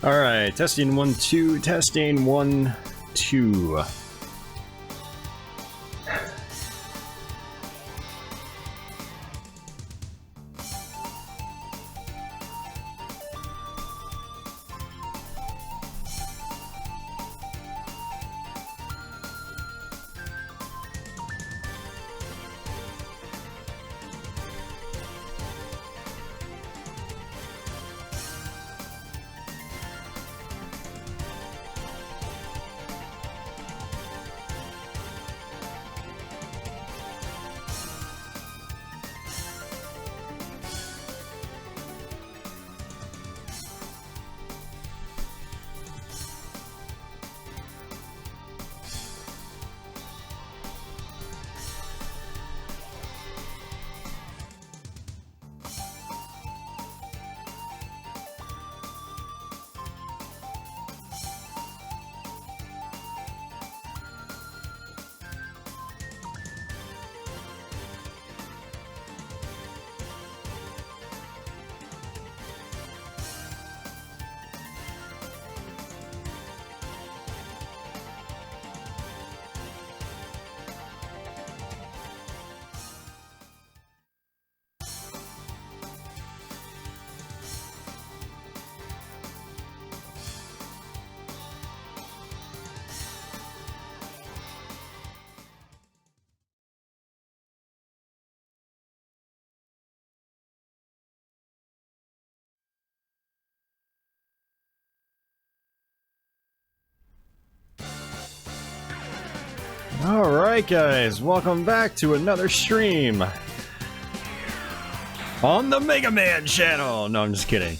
Alright, testing 1, 2, testing 1, 2. Alright guys, welcome back to another stream on the Mega Man channel. No, I'm just kidding.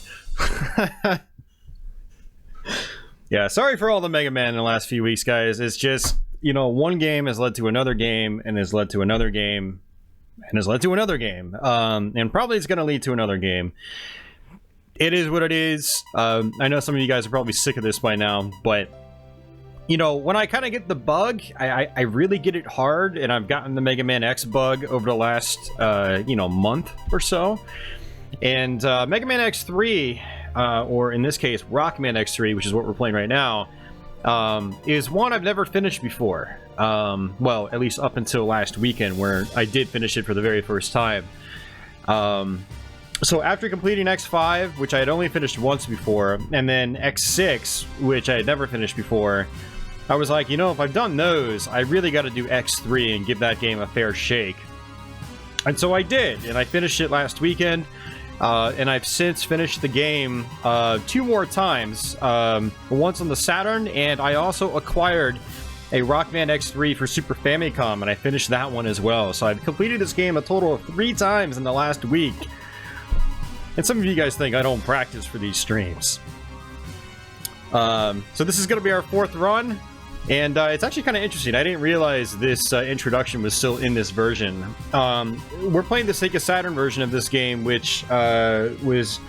Yeah, sorry for all the Mega Man in the last few weeks, guys. It's just, you know, one game has led to another game, and has led to another game, and has led to another game. And probably it's going to lead to another game. It is what it is. I know some of you guys are probably sick of this by now, but you know, when I kind of get the bug, I really get it hard, and I've gotten the Mega Man X bug over the last, you know, month or so. And Mega Man X3, or in this case, Rockman X3, which is what we're playing right now, is one I've never finished before. Well, at least up until last weekend, where I did finish it for the very first time. So after completing X5, which I had only finished once before, and then X6, which I had never finished before, I was like, you know, if I've done those, I really got to do X3 and give that game a fair shake. And so I did, and I finished it last weekend, and I've since finished the game 2 more times, once on the Saturn, and I also acquired a Rockman X3 for Super Famicom, and I finished that one as well. So I've completed this game a total of 3 times in the last week. And some of you guys think I don't practice for these streams. So this is going to be our 4th run, and it's actually kind of interesting. I didn't realize this introduction was still in this version. We're playing the Sega Saturn version of this game, which was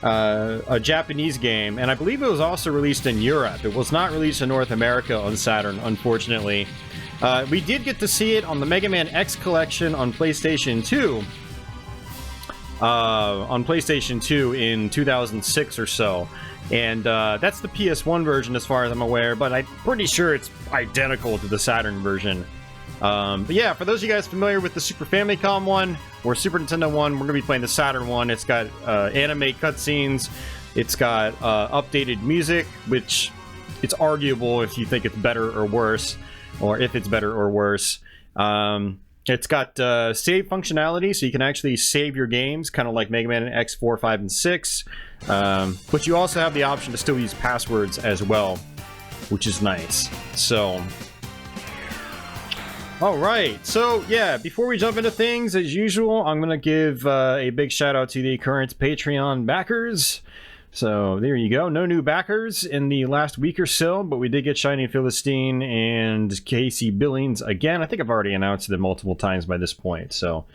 a Japanese game, and I believe it was also released in Europe. It was not released in North America on Saturn, unfortunately. We did get to see it on the Mega Man X collection on PlayStation 2. On PlayStation 2 in 2006 or so. And that's the PS1 version as far as I'm aware, but I'm pretty sure it's identical to the Saturn version. But yeah, for those of you guys familiar with the Super Famicom one, or Super Nintendo one, we're going to be playing the Saturn one. It's got anime cutscenes, it's got updated music, which it's arguable if you think it's better or worse, or if it's better or worse. It's got save functionality, so you can actually save your games, kind of like Mega Man X, 4, 5, and 6. But you also have the option to still use passwords as well, which is nice. So, alright, so yeah, before we jump into things, as usual, I'm going to give a big shout out to the current Patreon backers. So there you go. No new backers in the last week or so, but we did get Shining Philistine and Casey Billings again. I think I've already announced them multiple times by this point, so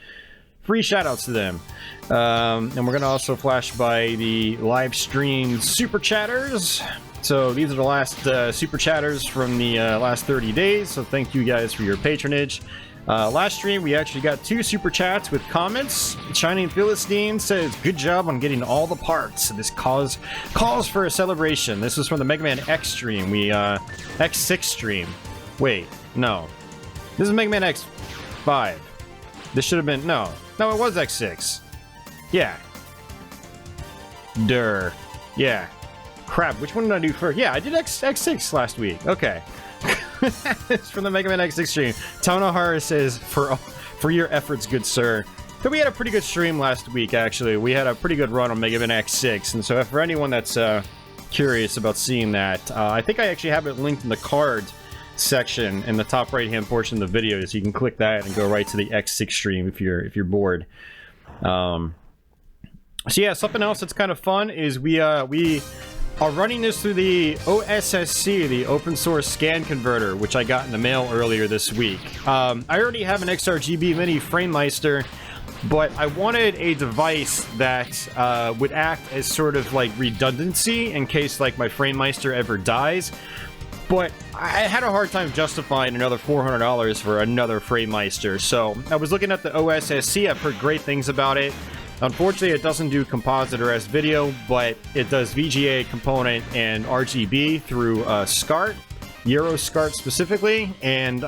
free shoutouts to them. And we're going to also flash by the live stream Super Chatters. So these are the last Super Chatters from the last 30 days, so thank you guys for your patronage. Last stream, we actually got 2 super chats with comments. Shining Philistine says, "Good job on getting all the parts. This calls for a celebration." This was from the Mega Man X stream. X6 stream. Wait, no. This is Mega Man X5. This should have been, no, it was X6. Yeah. Yeah. Crap, which one did I do first? Yeah, I did X6 last week. Okay. It's from the Mega Man X3 stream. Tonohara says, for your efforts, good sir. So we had a pretty good stream last week, actually. We had a pretty good run on Mega Man X6, and so for anyone that's curious about seeing that, I think I actually have it linked in the cards section in the top right-hand portion of the video, so you can click that and go right to the X6 stream if you're bored. So yeah, something else that's kind of fun is we are running this through the OSSC, the Open Source Scan Converter, which I got in the mail earlier this week. I already have an XRGB Mini FrameMeister, but I wanted a device that would act as sort of like redundancy in case like my FrameMeister ever dies. But I had a hard time justifying another $400 for another FrameMeister, so I was looking at the OSSC. I've heard great things about it. Unfortunately, it doesn't do composite or S video, but it does VGA component and RGB through SCART, Euro SCART specifically, and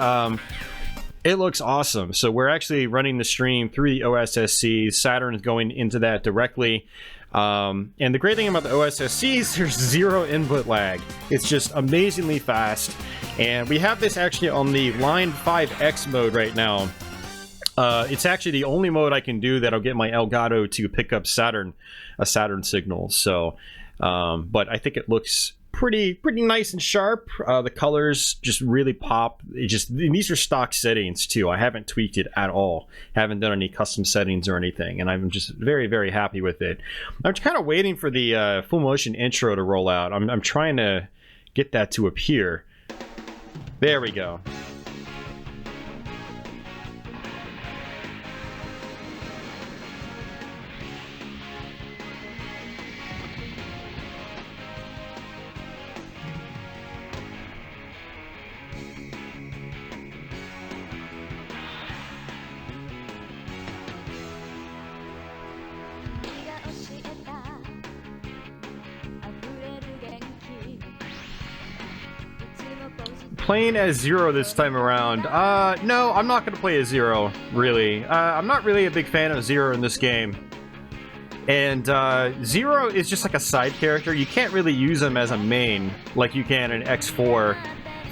it looks awesome. So we're actually running the stream through the OSSC. Saturn is going into that directly. And the great thing about the OSSC is there's 0 input lag. It's just amazingly fast. And we have this actually on the Line 5X mode right now. It's actually the only mode I can do that'll get my Elgato to pick up a Saturn signal. So, but I think it looks pretty nice and sharp. The colors just really pop. These are stock settings too. I haven't tweaked it at all. Haven't done any custom settings or anything, and I'm just very happy with it. I'm kind of waiting for the full motion intro to roll out. I'm trying to get that to appear. There we go. Playing as Zero this time around. No, I'm not going to play as Zero, really. I'm not really a big fan of Zero in this game. And Zero is just like a side character. You can't really use him as a main like you can in X4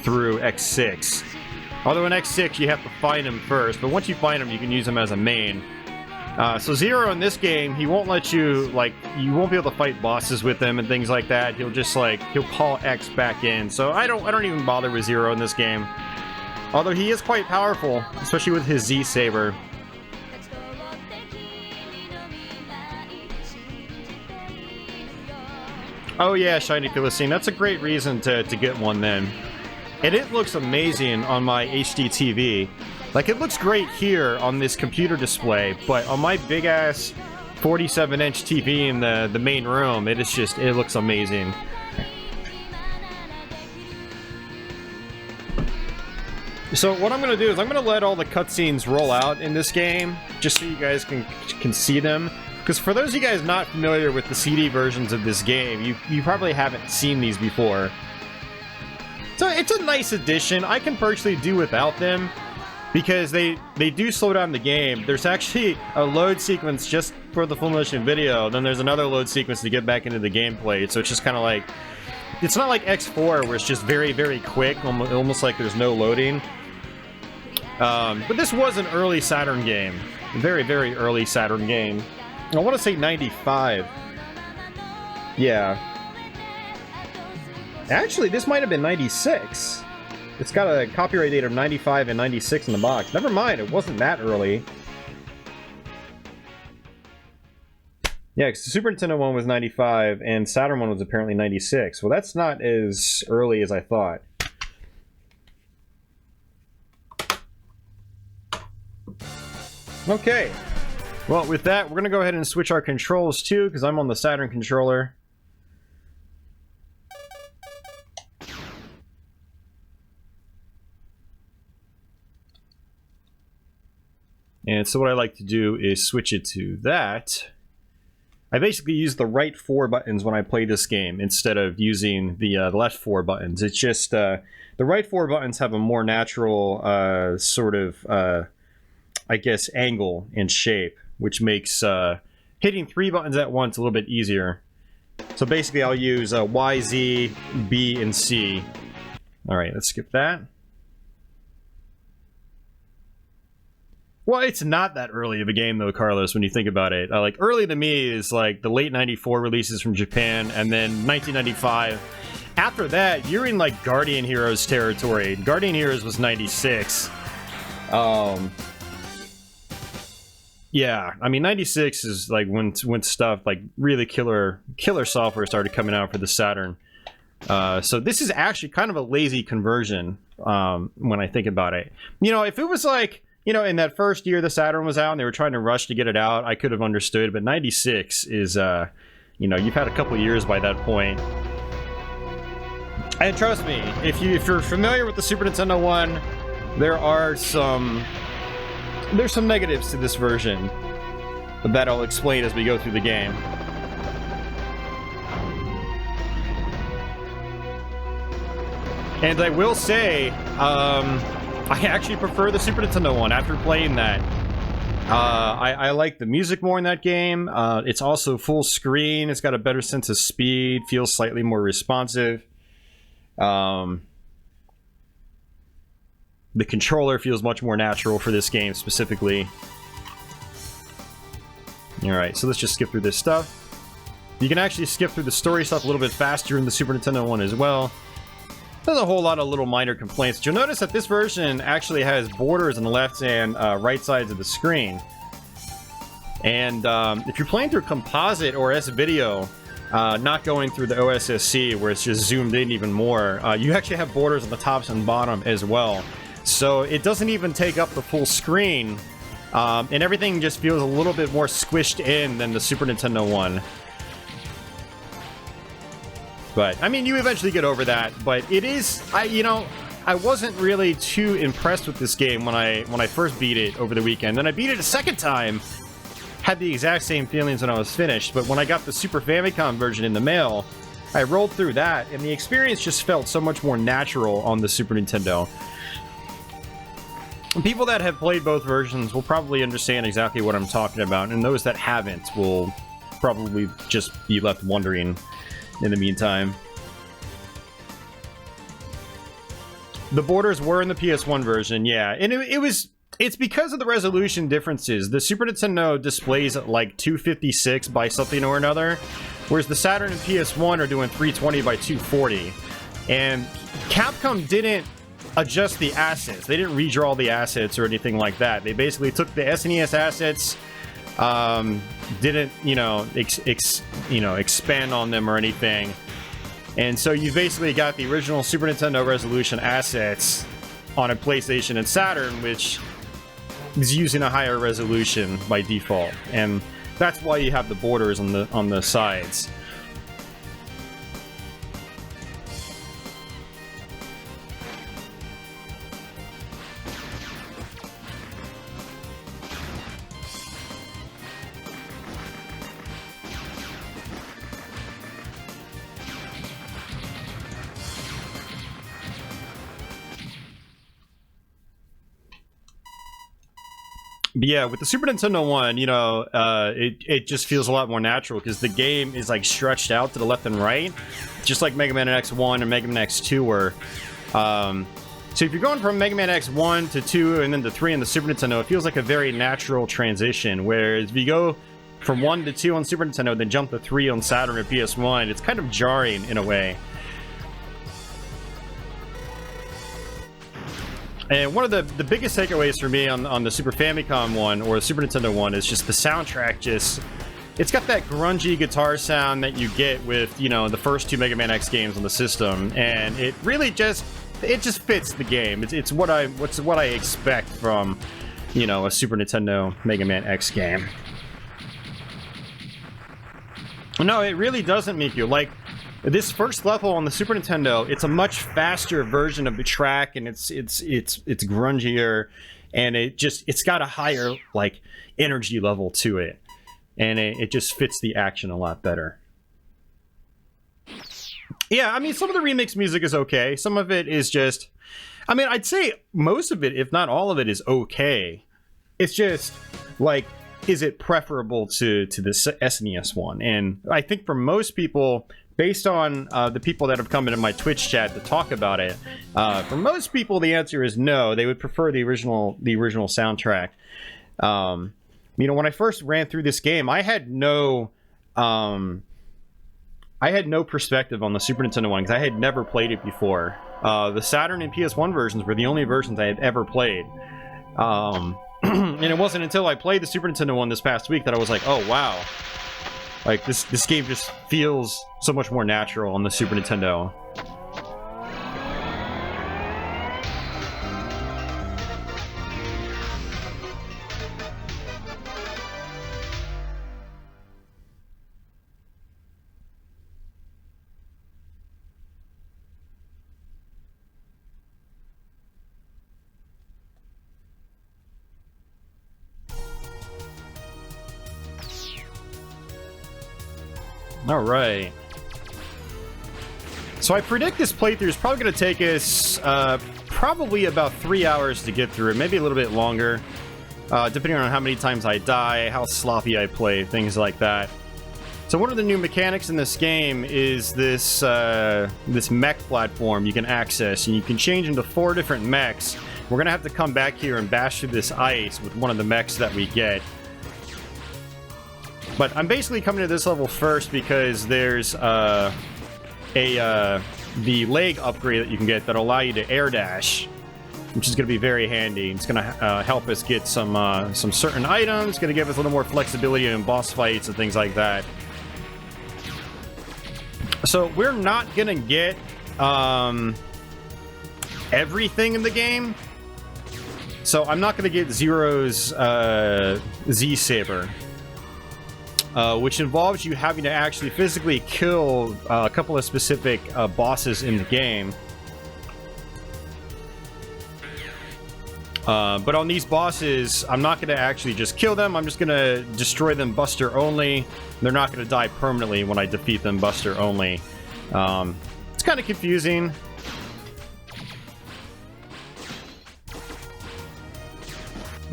through X6. Although in X6 you have to find him first, but once you find him you can use him as a main. So Zero in this game, he won't let you, like, you won't be able to fight bosses with him and things like that. He'll just, like, he'll call X back in. So I don't even bother with Zero in this game. Although he is quite powerful, especially with his Z Saber. Oh yeah, Shiny Philistine, that's a great reason to get one then. And it looks amazing on my HD TV. Like, it looks great here on this computer display, but on my big-ass 47-inch TV in the main room, it looks amazing. So what I'm going to do is I'm going to let all the cutscenes roll out in this game, just so you guys can see them. Because for those of you guys not familiar with the CD versions of this game, you probably haven't seen these before. So it's a nice addition. I can personally do without them, because they do slow down the game. There's actually a load sequence just for the full motion video, then there's another load sequence to get back into the gameplay, so it's just kind of like, it's not like X4 where it's just very quick, almost like there's no loading. But this was an early Saturn game. Very early Saturn game. I want to say 95. Yeah. Actually, this might have been 96. It's got a copyright date of 95 and 96 in the box. Never mind, it wasn't that early. Yeah, because the Super Nintendo one was 95, and Saturn one was apparently 96. Well, that's not as early as I thought. Okay. Well, with that, we're going to go ahead and switch our controls too, because I'm on the Saturn controller. And so what I like to do is switch it to that. I basically use the right 4 buttons when I play this game instead of using the left 4 buttons. It's just the right 4 buttons have a more natural sort of, I guess, angle and shape, which makes hitting 3 buttons at once a little bit easier. So basically I'll use Y, Z, B, and C. Alright, let's skip that. Well, it's not that early of a game, though, Carlos, when you think about it. Like, early to me is, like, the late 94 releases from Japan, and then 1995. After that, you're in, like, Guardian Heroes territory. Guardian Heroes was 96. Yeah, I mean, 96 is, like, when stuff, like, really killer software started coming out for the Saturn. So this is actually kind of a lazy conversion, when I think about it. You know, if it was, like... You know, in that first year the Saturn was out and they were trying to rush to get it out, I could have understood, but 96 is, you know, you've had a couple years by that point. And trust me, if you're familiar with the Super Nintendo one, there's some negatives to this version that I'll explain as we go through the game. And I will say, I actually prefer the Super Nintendo one after playing that. I like the music more in that game. It's also full screen. It's got a better sense of speed. Feels slightly more responsive. The controller feels much more natural for this game specifically. Alright, so let's just skip through this stuff. You can actually skip through the story stuff a little bit faster in the Super Nintendo one as well. There's a whole lot of little minor complaints. You'll notice that this version actually has borders on the left and right sides of the screen. And if you're playing through composite or S-Video, not going through the OSSC where it's just zoomed in even more, you actually have borders on the tops and bottom as well. So it doesn't even take up the full screen, and everything just feels a little bit more squished in than the Super Nintendo one. But, I mean, you eventually get over that, but it is, you know, I wasn't really too impressed with this game when I first beat it over the weekend. Then I beat it a second time, had the exact same feelings when I was finished, but when I got the Super Famicom version in the mail, I rolled through that, and the experience just felt so much more natural on the Super Nintendo. And people that have played both versions will probably understand exactly what I'm talking about, and those that haven't will probably just be left wondering in the meantime. The borders were in the PS1 version, yeah, and it's because of the resolution differences. The Super Nintendo displays at like 256 by something or another, whereas the Saturn and PS1 are doing 320 by 240. And Capcom didn't adjust the assets. They didn't redraw the assets or anything like that. They basically took the SNES assets, didn't, you know, expand on them or anything. And so you basically got the original Super Nintendo resolution assets on a PlayStation and Saturn, which is using a higher resolution by default. And that's why you have the borders on the sides. But yeah, with the Super Nintendo one, you know, it just feels a lot more natural because the game is like stretched out to the left and right, just like Mega Man X1 and Mega Man X2 were. So if you're going from Mega Man X1 to 2 and then to 3 on the Super Nintendo, it feels like a very natural transition. Whereas if you go from 1 to 2 on Super Nintendo, then jump to 3 on Saturn or PS1, it's kind of jarring in a way. And one of the biggest takeaways for me on the Super Famicom one, or the Super Nintendo one, is just the soundtrack. It's got that grungy guitar sound that you get with, you know, the first 2 Mega Man X games on the system, and it really just fits the game. It's what I expect from, you know, a Super Nintendo Mega Man X game. No, it really doesn't make you like. This first level on the Super Nintendo, it's a much faster version of the track, and it's grungier. and it's got a higher like energy level to it, and it just fits the action a lot better. Yeah, I mean, some of the remix music is okay. Some of it is just, I mean, I'd say most of it, if not all of it, is okay. It's just like, is it preferable to the SNES one? And I think for most people, based on the people that have come into my Twitch chat to talk about it, for most people the answer is no. They would prefer the original soundtrack. You know, when I first ran through this game, I had no perspective on the Super Nintendo one because I had never played it before. The Saturn and PS1 versions were the only versions I had ever played. And it wasn't until I played the Super Nintendo one this past week that I was like, oh wow. Like, this game just feels so much more natural on the Super Nintendo. Alright. So I predict this playthrough is probably going to take us probably about 3 hours to get through it, maybe a little bit longer, depending on how many times I die, how sloppy I play, things like that. So one of the new mechanics in this game is this this mech platform you can access, and you can change into 4 different mechs. We're going to have to come back here and bash through this ice with one of the mechs that we get. But I'm basically coming to this level first because there's the leg upgrade that you can get that'll allow you to air dash, which is going to be very handy. It's going to help us get some certain items. Going to give us a little more flexibility in boss fights and things like that. So we're not going to get everything in the game. So I'm not going to get Zero's Z-Saber. Which involves you having to actually physically kill a couple of specific bosses in the game. But on these bosses, I'm not going to actually just kill them. I'm just going to destroy them Buster only. They're not going to die permanently when I defeat them Buster only. It's kind of confusing.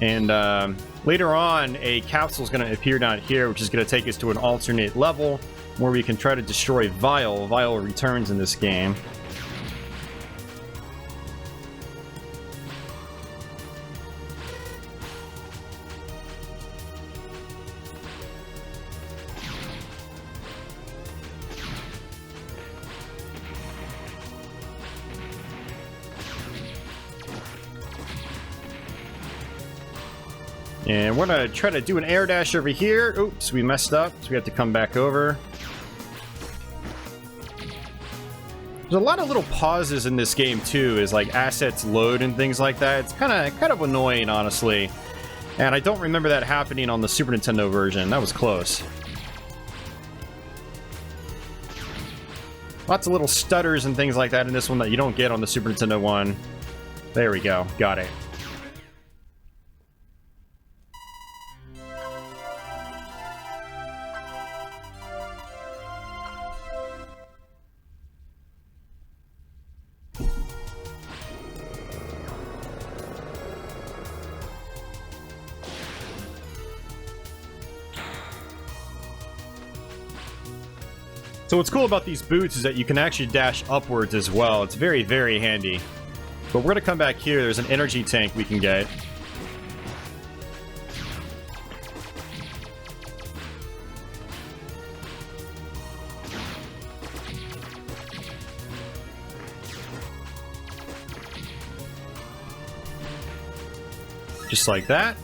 And later on, a capsule is going to appear down here, which is going to take us to an alternate level where we can try to destroy Vile. Vile returns in this game. And we're going to try to do an air dash over here. Oops, we messed up, so we have to come back over. There's a lot of little pauses in this game, too, as like assets load and things like that. It's kind of annoying, honestly. And I don't remember that happening on the Super Nintendo version. That was close. Lots of little stutters and things like that in this one that you don't get on the Super Nintendo one. There we go. Got it. So what's cool about these boots is that you can actually dash upwards as well. It's very, very handy. But we're going to come back here. There's an energy tank we can get. Just like that.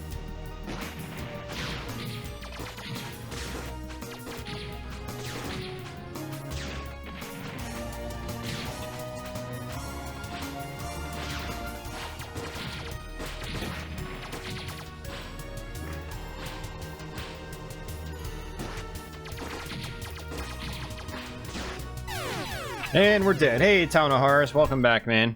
And we're dead. Hey, Town of Horrors. Welcome back, man.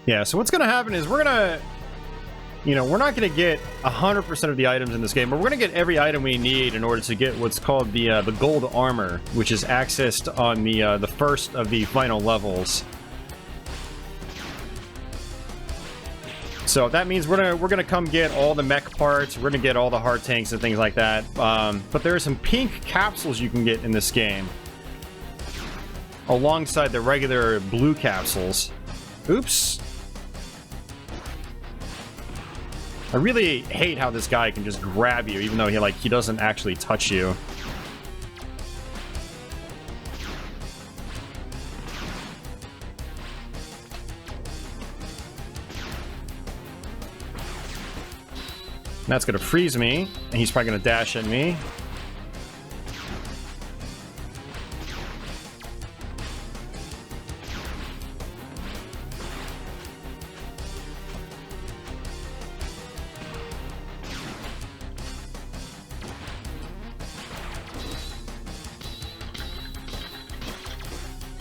Yeah, so what's gonna happen is we're gonna... You know, we're not going to get 100% of the items in this game, but we're going to get every item we need in order to get what's called the gold armor, which is accessed on the first of the final levels. So that means we're gonna come get all the mech parts. We're gonna get all the heart tanks and things like that. But there are some pink capsules you can get in this game, alongside the regular blue capsules. Oops. I really hate how this guy can just grab you, even though he doesn't actually touch you. That's gonna freeze me, and he's probably gonna dash at me.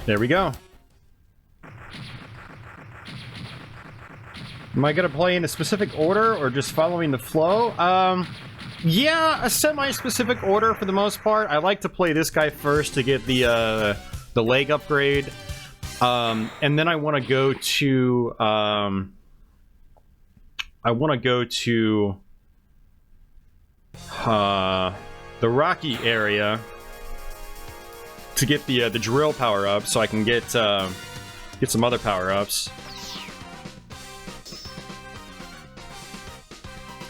There we go. Am I gonna play in a specific order or just following the flow? Yeah, a semi-specific order for the most part. I like to play this guy first to get the leg upgrade, and then I want to go to the rocky area to get the drill power up, so I can get some other power ups.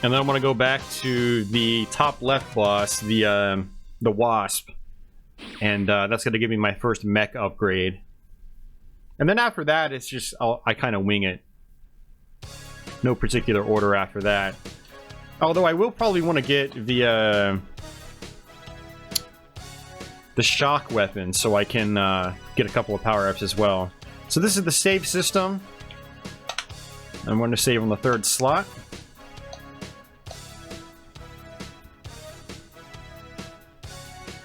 And then I want to go back to the top left boss, the Wasp, and that's going to give me my first mech upgrade. And then after that, it's just I kind of wing it. No particular order after that. Although I will probably want to get the shock weapon, so I can get a couple of power-ups as well. So this is the save system. I'm going to save on the third slot.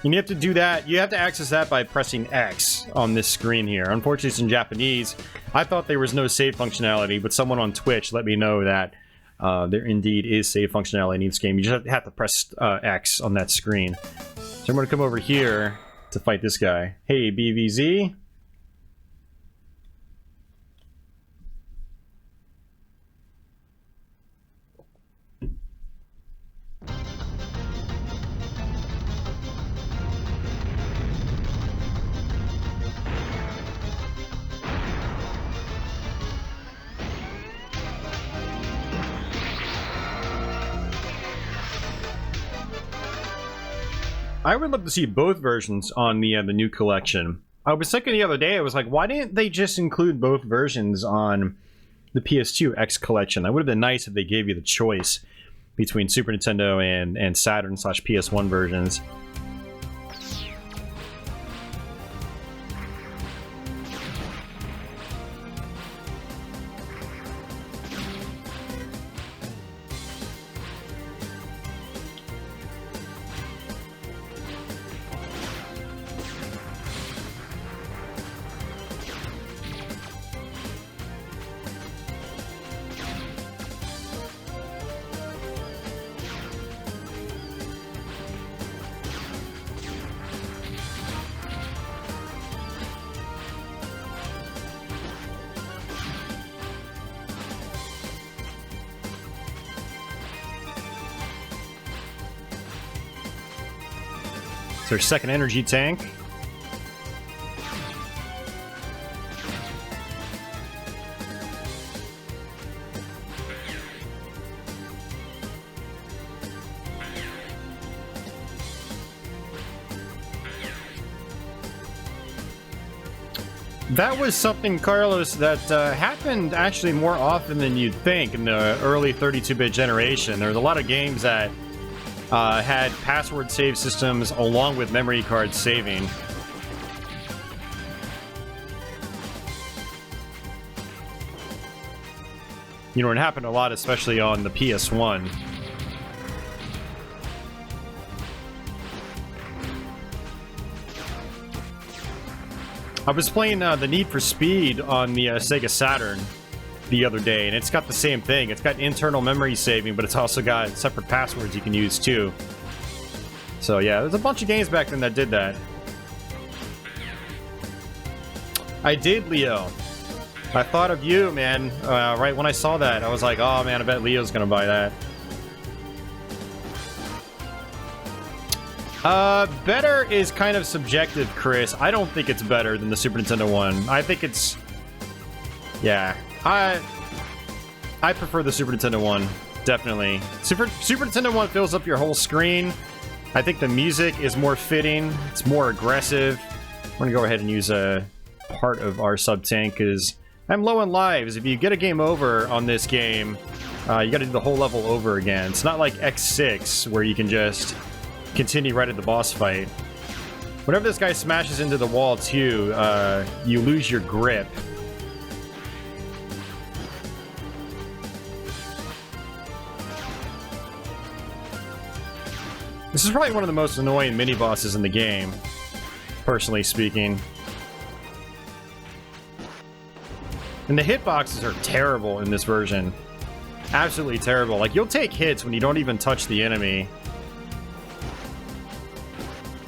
And you have to do that, you have to access that by pressing X on this screen here. Unfortunately, it's in Japanese. I thought there was no save functionality, but someone on Twitch let me know that there indeed is save functionality in this game. You just have to press X on that screen. So I'm going to come over here to fight this guy. Hey, BVZ. I would love to see both versions on the new collection. I was thinking the other day, I was like, why didn't they just include both versions on the PS2 X collection? That would have been nice if they gave you the choice between Super Nintendo and Saturn / PS1 versions. Their second energy tank. That was something, Carlos, that happened actually more often than you'd think in the early 32-bit generation. There was a lot of games that had password save systems along with memory card saving. You know, it happened a lot, especially on the PS1. I was playing the Need for Speed on the Sega Saturn, the other day, and it's got the same thing. It's got internal memory saving, but it's also got separate passwords you can use too. So yeah, there's a bunch of games back then that did that. I did, Leo. I thought of you, man. Right when I saw that, I was like, oh man, I bet Leo's gonna buy that. Better is kind of subjective, Chris. I don't think it's better than the Super Nintendo one. I think it's... Yeah. I prefer the Super Nintendo one. Definitely. Super Nintendo one fills up your whole screen. I think the music is more fitting. It's more aggressive. I'm gonna go ahead and use a part of our sub-tank, because I'm low on lives. If you get a game over on this game, you gotta do the whole level over again. It's not like X6, where you can just continue right at the boss fight. Whenever this guy smashes into the wall too, you lose your grip. This is probably one of the most annoying mini-bosses in the game, personally speaking. And the hitboxes are terrible in this version. Absolutely terrible. Like, you'll take hits when you don't even touch the enemy.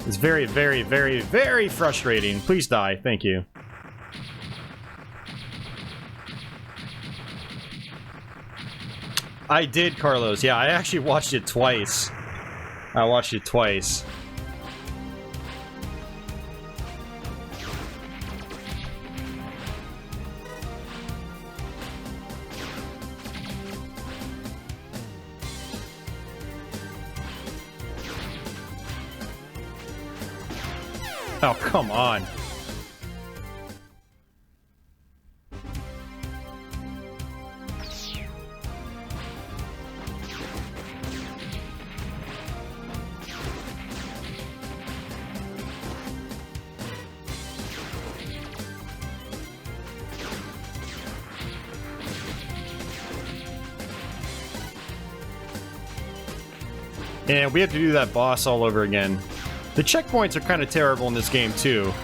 It's very, very, very, very frustrating. Please die. Thank you. I did, Carlos. Yeah, I actually watched it twice. I watched it twice. Oh, come on. And we have to do that boss all over again. The checkpoints are kind of terrible in this game too.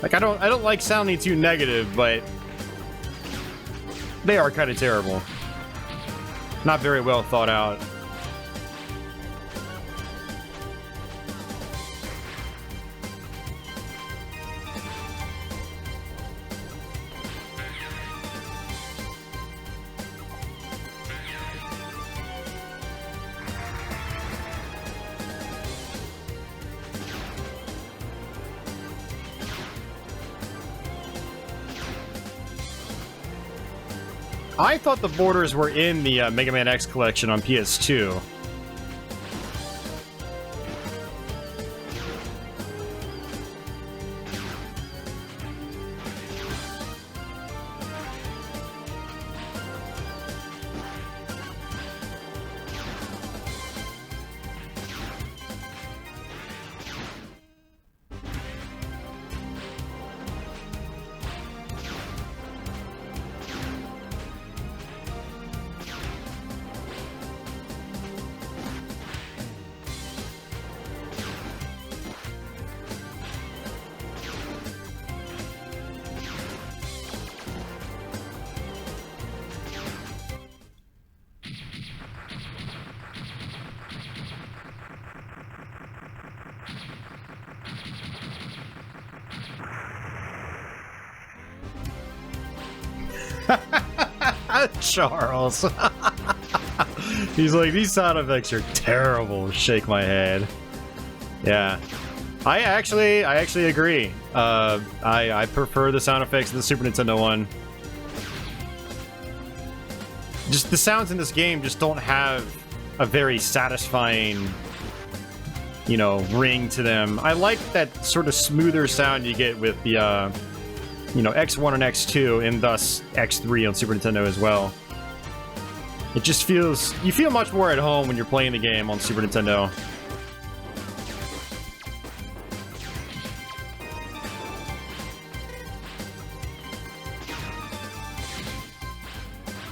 Like, I don't like sounding too negative, but they are kind of terrible. Not very well thought out. I thought the borders were in the Mega Man X collection on PS2. Charles. He's like, these sound effects are terrible. Shake my head. Yeah. I actually agree. I prefer the sound effects of the Super Nintendo one. Just the sounds in this game just don't have a very satisfying, you know, ring to them. I like that sort of smoother sound you get with the you know, X1 and X2, and thus X3 on Super Nintendo as well. It just feels... You feel much more at home when you're playing the game on Super Nintendo.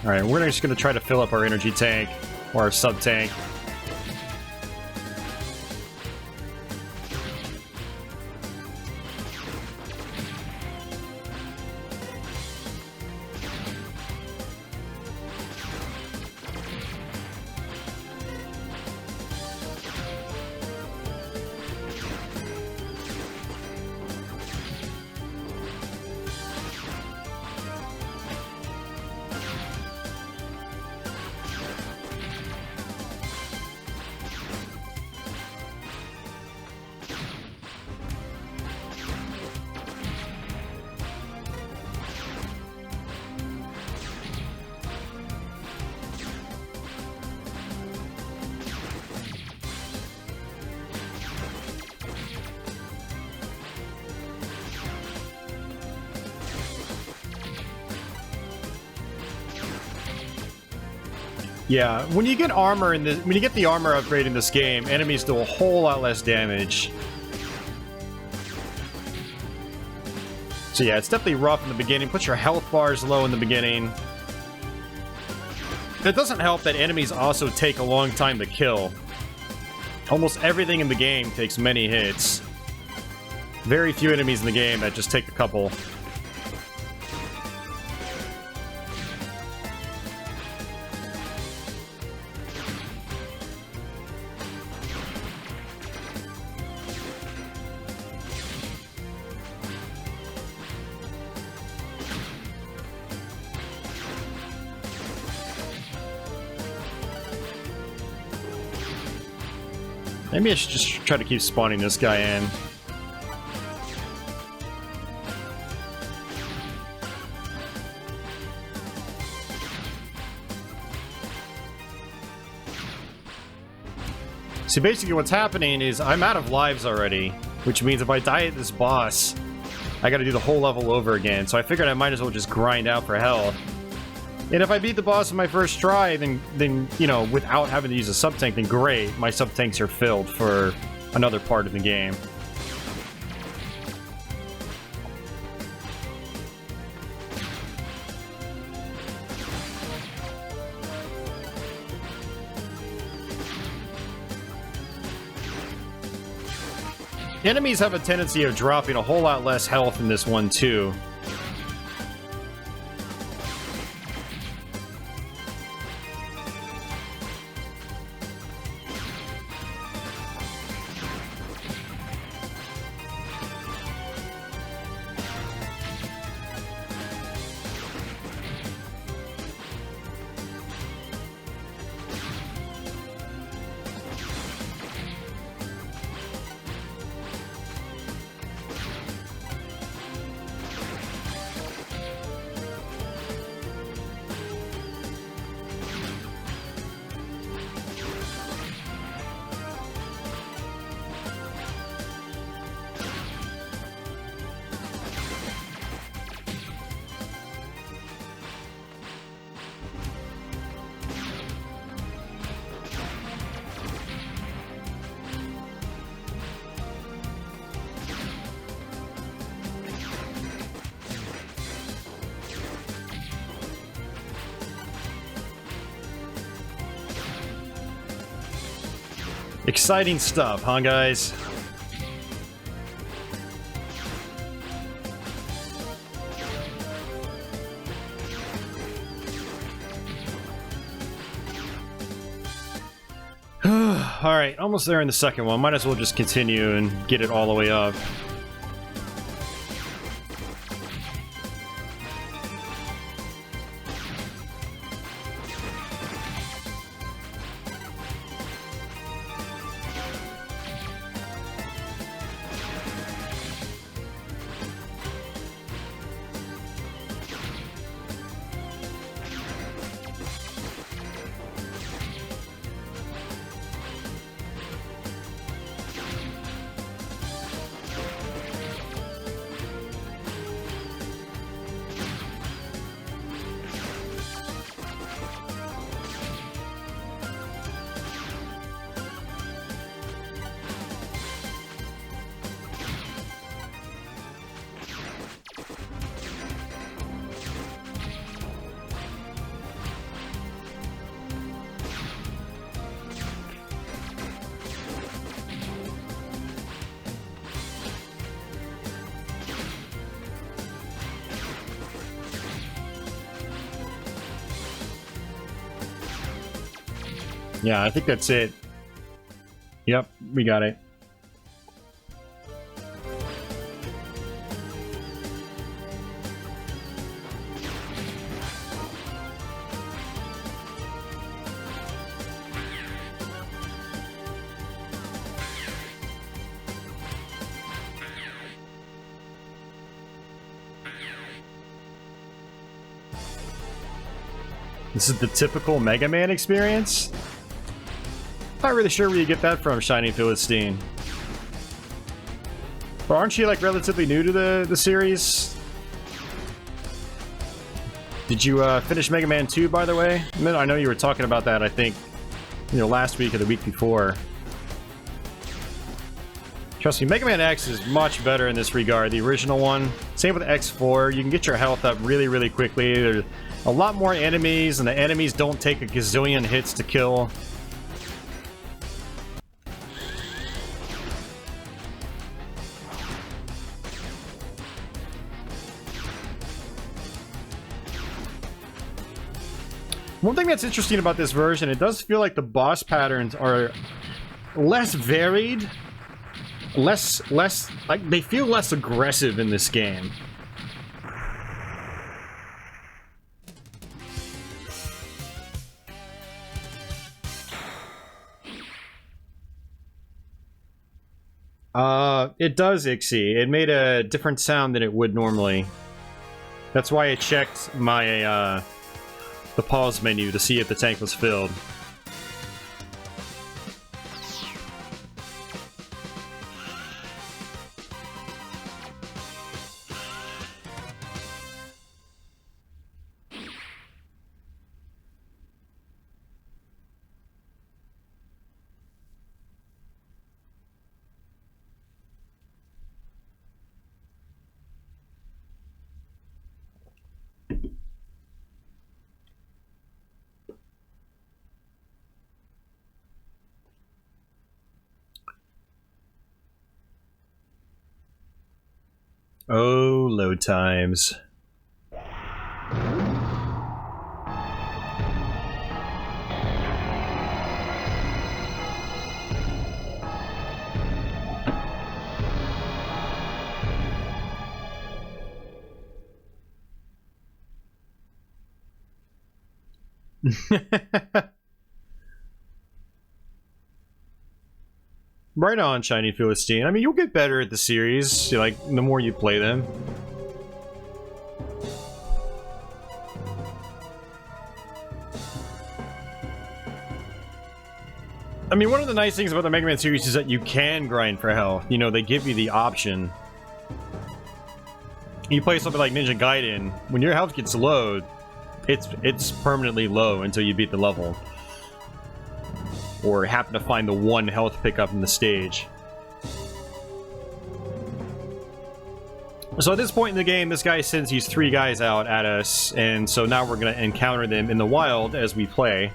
Alright, we're just going to try to fill up our energy tank, or our sub-tank. Yeah, when you get armor in this, when you get the armor upgrade in this game, enemies do a whole lot less damage. So yeah, it's definitely rough in the beginning. Put your health bars low in the beginning. It doesn't help that enemies also take a long time to kill. Almost everything in the game takes many hits. Very few enemies in the game that just take a couple. Maybe I should just try to keep spawning this guy in. See, basically what's happening is I'm out of lives already, which means if I die at this boss, I gotta do the whole level over again. So I figured I might as well just grind out for health. And if I beat the boss in my first try, then you know, without having to use a sub-tank, then great. My sub-tanks are filled for another part of the game. Enemies have a tendency of dropping a whole lot less health in this one, too. Exciting stuff, huh, guys? Alright, almost there in the second one. Might as well just continue and get it all the way up. Yeah, I think that's it. Yep, we got it. This is the typical Mega Man experience? Not really sure where you get that from, Shining Philistine. But aren't you, like, relatively new to the series? Did you finish Mega Man 2, by the way? I know you were talking about that, I think, last week or the week before. Trust me, Mega Man X is much better in this regard, the original one. Same with X4, you can get your health up really, really quickly. There's a lot more enemies, and the enemies don't take a gazillion hits to kill. One thing that's interesting about this version, it does feel like the boss patterns are less varied. Like, they feel less aggressive in this game. It does, Ixie. It made a different sound than it would normally. That's why I checked my, the pause menu to see if the tank was filled. Oh, load times. Right on, Shiny Philistine. I mean, you'll get better at the series, like, the more you play them. I mean, one of the nice things about the Mega Man series is that you can grind for health. You know, they give you the option. You play something like Ninja Gaiden, when your health gets low, it's permanently low until you beat the level. Or happen to find the one health pickup in the stage. So at this point in the game, this guy sends these 3 guys out at us, and so now we're going to encounter them in the wild as we play.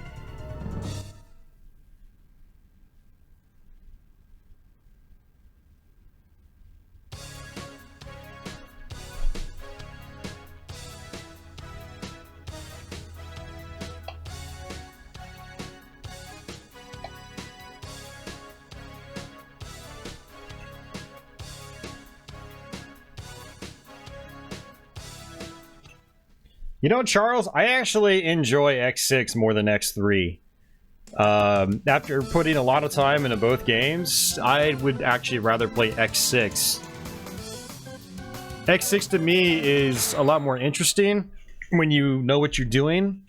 You know, Charles, I actually enjoy X6 more than X3. After putting a lot of time into both games, I would actually rather play X6. X6 to me is a lot more interesting when you know what you're doing.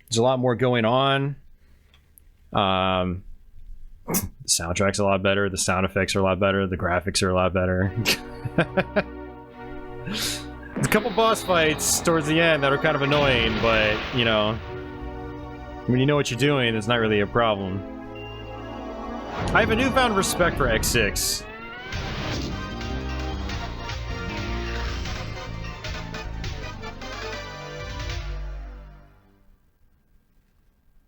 There's a lot more going on. The soundtrack's a lot better, the sound effects are a lot better, the graphics are a lot better. There's a couple boss fights towards the end that are kind of annoying, but, you know, when you know what you're doing, it's not really a problem. I have a newfound respect for X6.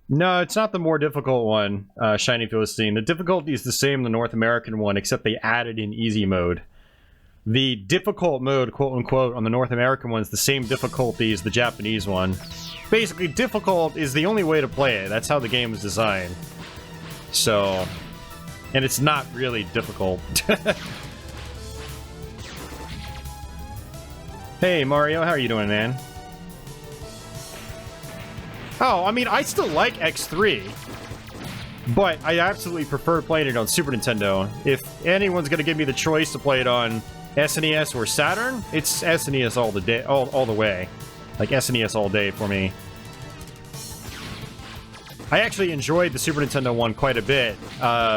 No, it's not the more difficult one, Shiny Philistine. The difficulty is the same in the North American one, except they added in easy mode. The difficult mode, quote-unquote, on the North American one is the same difficulty as the Japanese one. Basically, difficult is the only way to play it. That's how the game was designed. So... and it's not really difficult. Hey, Mario, how are you doing, man? Oh, I mean, I still like X3. But I absolutely prefer playing it on Super Nintendo. If anyone's gonna give me the choice to play it on SNES or Saturn, it's SNES all the day, all the way. Like SNES all day for me. I actually enjoyed the Super Nintendo one quite a bit,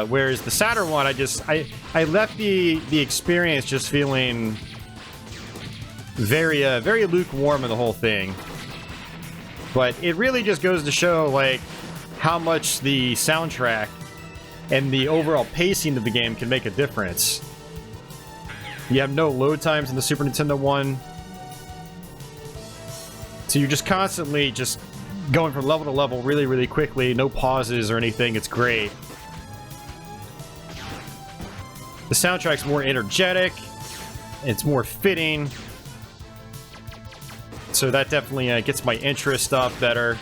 whereas the Saturn one, I left the experience just feeling very very lukewarm in the whole thing. But it really just goes to show, like, how much the soundtrack and the overall pacing of the game can make a difference. You have no load times in the Super Nintendo one. So you're just constantly just going from level to level really, really quickly. No pauses or anything. It's great. The soundtrack's more energetic. It's more fitting. So that definitely gets my interest up better.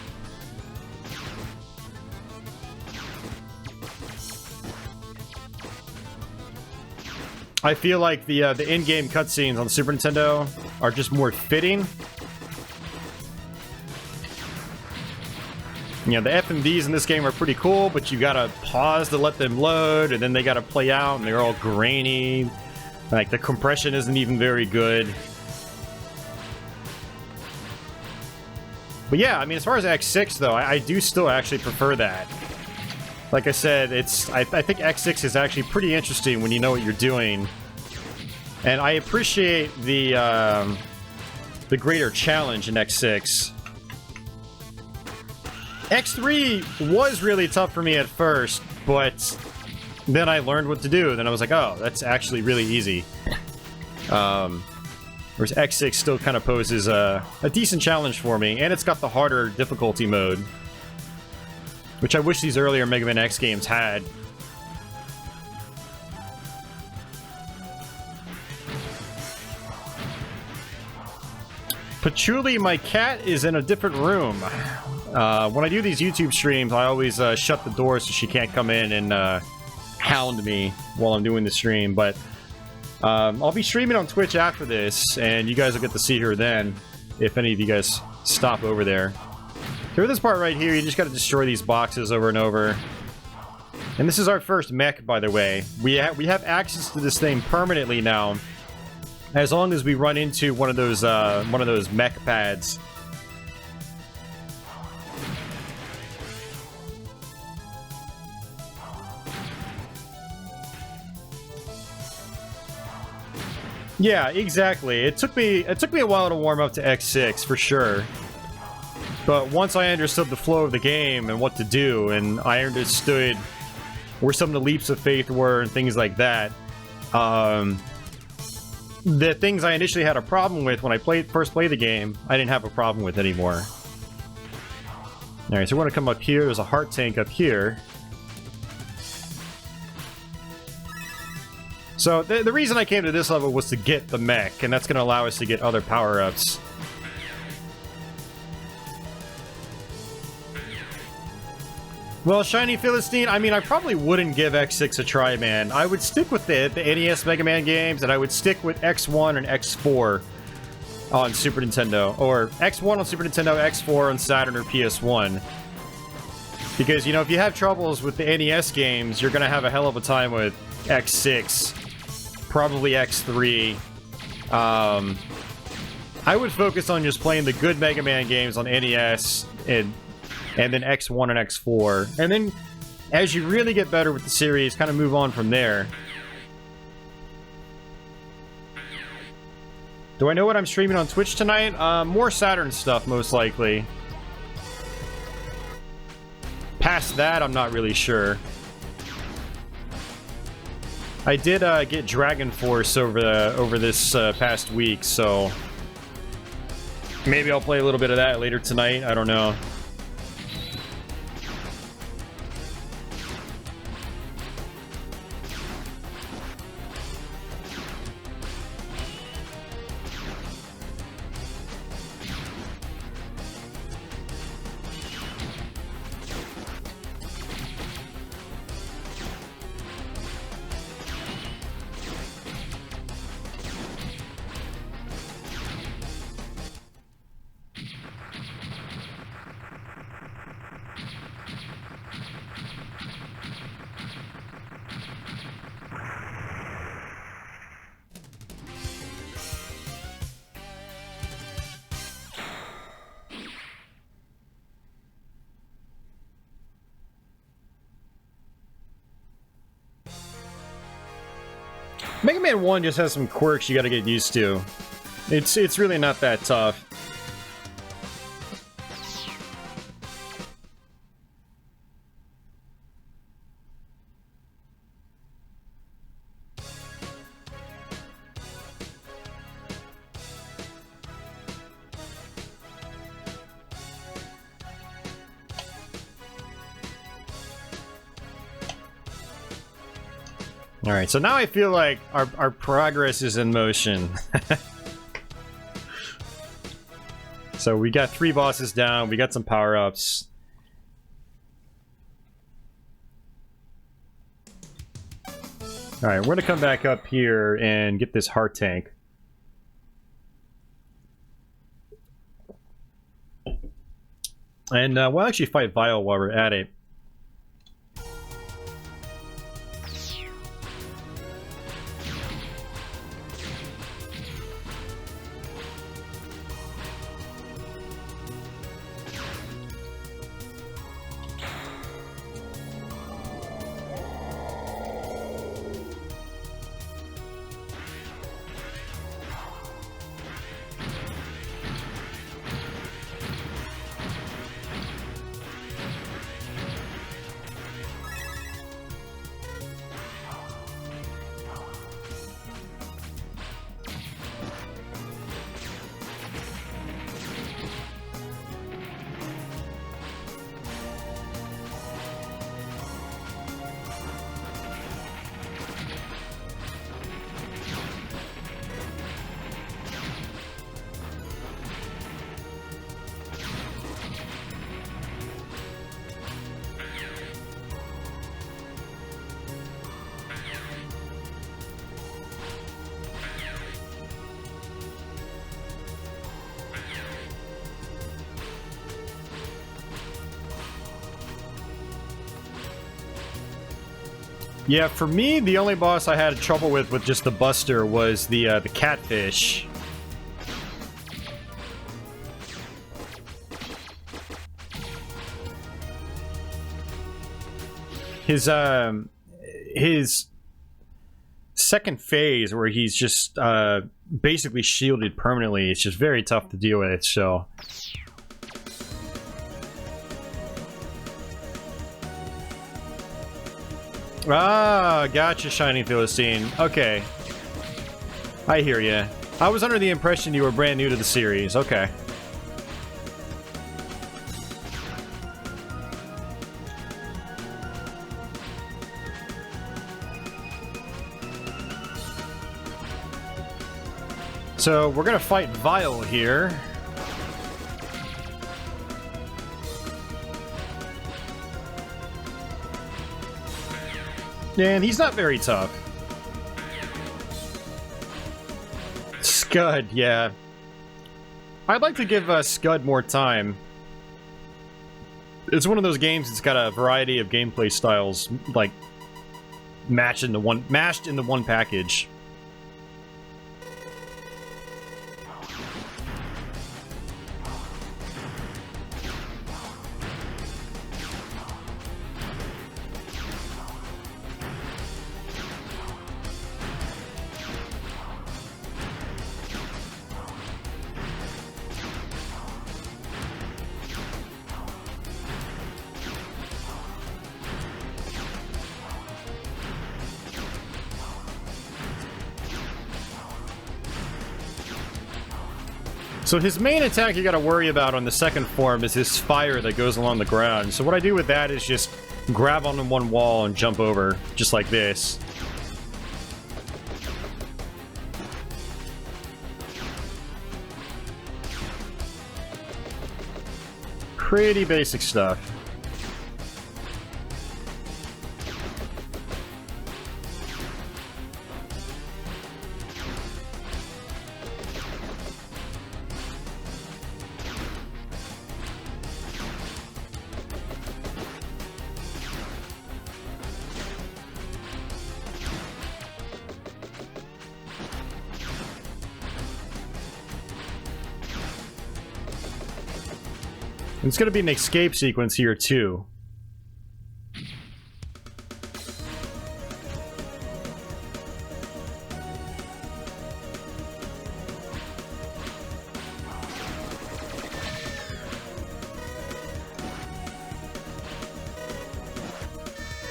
I feel like the in-game cutscenes on the Super Nintendo are just more fitting. You know, the FMVs in this game are pretty cool, but you gotta pause to let them load, and then they gotta play out, and they're all grainy. Like, the compression isn't even very good. But yeah, I mean, as far as X6, though, I do still actually prefer that. Like I said, I think X6 is actually pretty interesting when you know what you're doing. And I appreciate the greater challenge in X6. X3 was really tough for me at first, but then I learned what to do. Then I was like, oh, that's actually really easy. Whereas X6 still kind of poses a decent challenge for me, and it's got the harder difficulty mode, which I wish these earlier Mega Man X games had. Patchouli, my cat, is in a different room. When I do these YouTube streams, I always shut the door so she can't come in and hound me while I'm doing the stream, but I'll be streaming on Twitch after this, and you guys will get to see her then, if any of you guys stop over there. So for this part right here, you just gotta destroy these boxes over and over. And this is our first mech, by the way. We have access to this thing permanently now, as long as we run into one of those mech pads. Yeah, exactly. It took me a while to warm up to X6 for sure. But once I understood the flow of the game and what to do, and I understood where some of the leaps of faith were and things like that, the things I initially had a problem with when I first played the game, I didn't have a problem with anymore. Alright, so we're gonna come up here. There's a heart tank up here. So the reason I came to this level was to get the mech, and that's going to allow us to get other power-ups. Well, Shiny Philistine, I mean, I probably wouldn't give X6 a try, man. I would stick with the NES Mega Man games, and I would stick with X1 and X4 on Super Nintendo. Or X1 on Super Nintendo, X4 on Saturn or PS1. Because, you know, if you have troubles with the NES games, you're going to have a hell of a time with X6. Probably X3. I would focus on just playing the good Mega Man games on NES and then X1 and X4. And then, as you really get better with the series, kind of move on from there. Do I know what I'm streaming on Twitch tonight? More Saturn stuff, most likely. Past that, I'm not really sure. I did get Dragon Force over this past week, so maybe I'll play a little bit of that later tonight. I don't know. Mega Man 1 just has some quirks you gotta get used to. It's really not that tough. Alright, so now I feel like our progress is in motion. So we got 3 bosses down, we got some power-ups. Alright, we're gonna come back up here and get this heart tank. And we'll actually fight Vile while we're at it. Yeah, for me, the only boss I had trouble with just the Buster was the catfish. His second phase, where he's just basically shielded permanently, it's just very tough to deal with, so... Ah, gotcha, Shining Philistine. Okay. I hear ya. I was under the impression you were brand new to the series. Okay. So, we're gonna fight Vile here. And he's not very tough. Scud, yeah. I'd like to give Scud more time. It's one of those games that's got a variety of gameplay styles, like, mashed into one package. So his main attack you gotta worry about on the second form is this fire that goes along the ground. So what I do with that is just grab onto one wall and jump over, just like this. Pretty basic stuff. It's going to be an escape sequence here, too.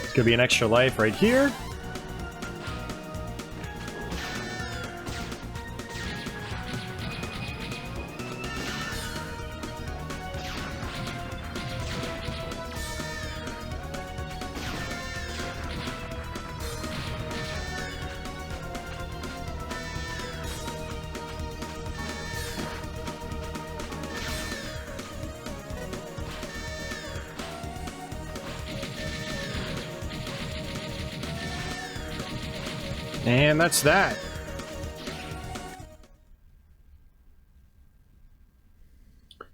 It's going to be an extra life right here. And that's that.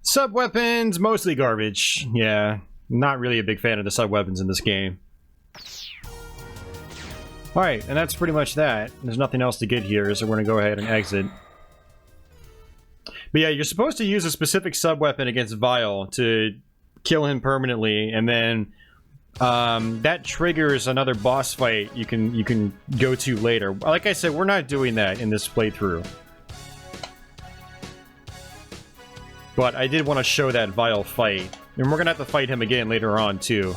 Sub-weapons, mostly garbage. Yeah, not really a big fan of the sub-weapons in this game. Alright, and that's pretty much that. There's nothing else to get here, so we're gonna go ahead and exit. But yeah, you're supposed to use a specific sub-weapon against Vile to kill him permanently, and then that triggers another boss fight you can go to later. Like I said, we're not doing that in this playthrough. But I did want to show that Vile fight. And we're gonna have to fight him again later on, too.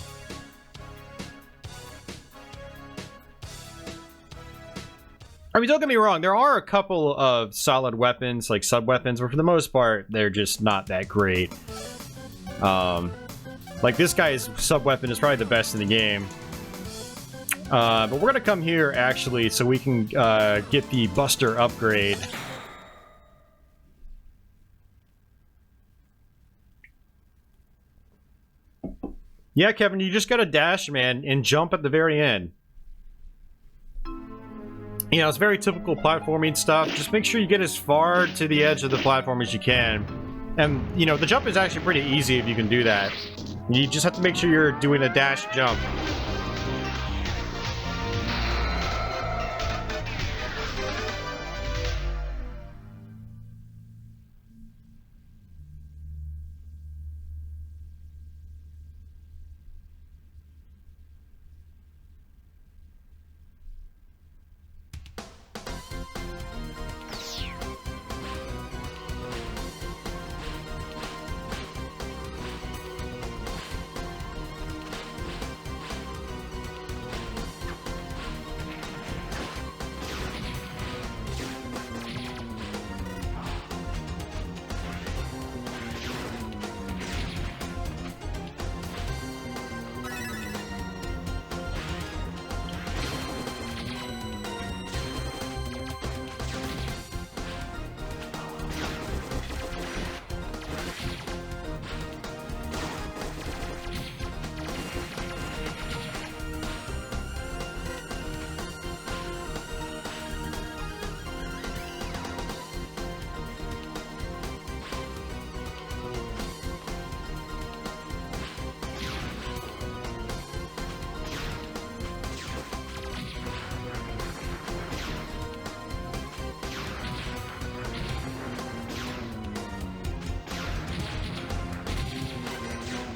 I mean, don't get me wrong, there are a couple of solid weapons, like sub-weapons, but for the most part, they're just not that great. Like, this guy's sub-weapon is probably the best in the game. But we're gonna come here, actually, so we can get the Buster upgrade. Yeah, Kevin, you just gotta dash, man, and jump at the very end. You know, it's very typical platforming stuff. Just make sure you get as far to the edge of the platform as you can. And, you know, the jump is actually pretty easy if you can do that. You just have to make sure you're doing a dash jump.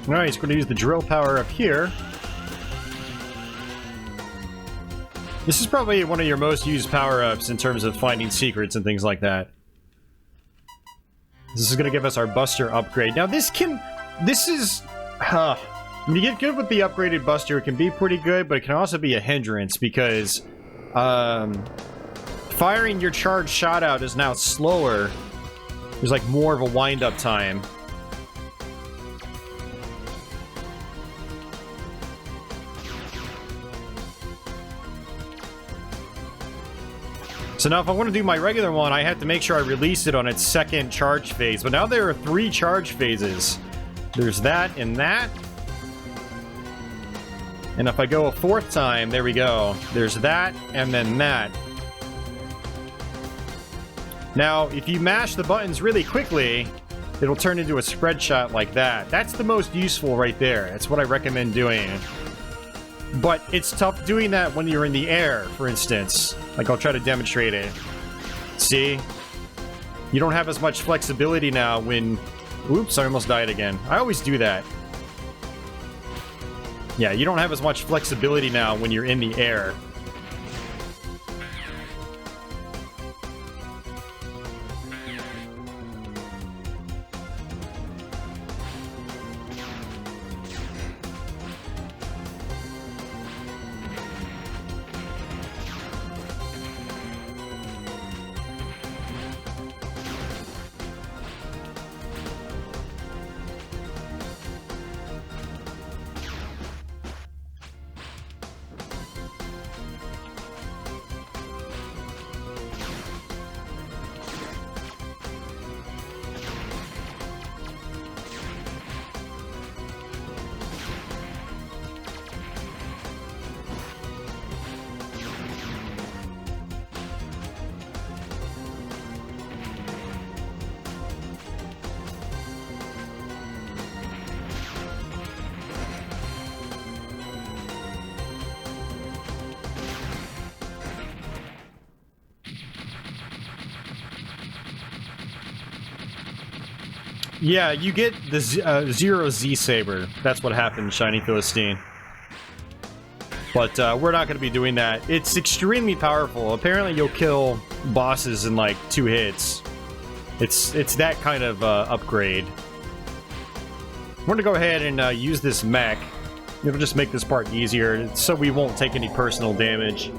Alright, he's going to use the drill power up here. This is probably one of your most used power-ups in terms of finding secrets and things like that. This is going to give us our Buster upgrade. Now this is... when you get good with the upgraded Buster, it can be pretty good, but it can also be a hindrance because... firing your charged shot out is now slower. There's like more of a wind-up time. So now if I want to do my regular one, I have to make sure I release it on its second charge phase. But now there are 3 charge phases. There's that and that. And if I go a 4th time, there we go. There's that and then that. Now, if you mash the buttons really quickly, it'll turn into a spread shot like that. That's the most useful right there. That's what I recommend doing. But it's tough doing that when you're in the air, for instance. Like, I'll try to demonstrate it. See? You don't have as much flexibility now when... Oops, I almost died again. I always do that. Yeah, you don't have as much flexibility now when you're in the air. Yeah, you get the Zero Z Saber. That's what happened, Shiny Philistine. But we're not going to be doing that. It's extremely powerful. Apparently you'll kill bosses in like 2 hits. It's that kind of upgrade. We're going to go ahead and use this mech. It'll just make this part easier, so we won't take any personal damage.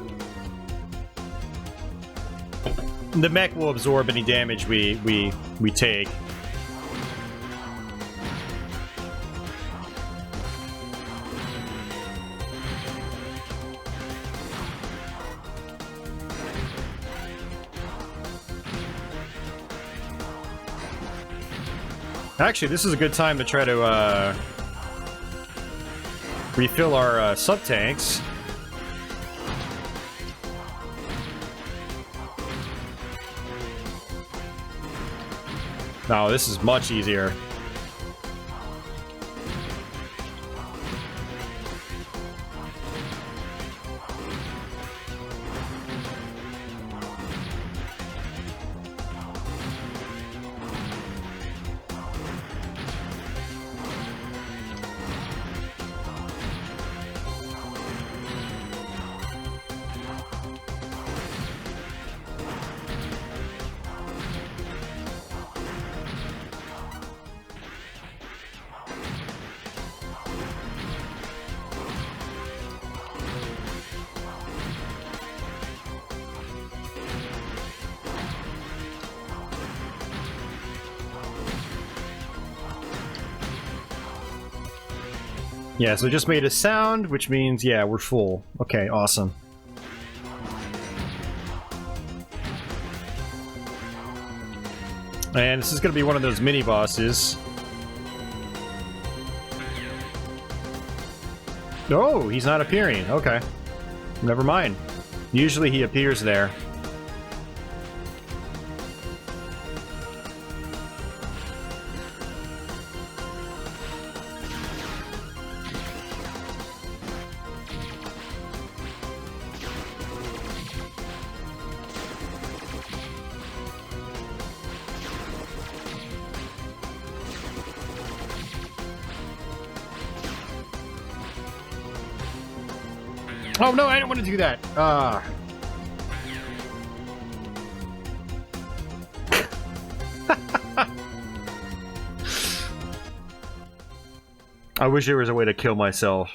The mech will absorb any damage we take. Actually, this is a good time to try to refill our sub-tanks. No, this is much easier. Yeah, so it just made a sound, which means, yeah, we're full. Okay, awesome. And this is going to be one of those mini-bosses. Oh, he's not appearing. Okay. Never mind. Usually he appears there. Oh no, I don't want to do that. I wish there was a way to kill myself.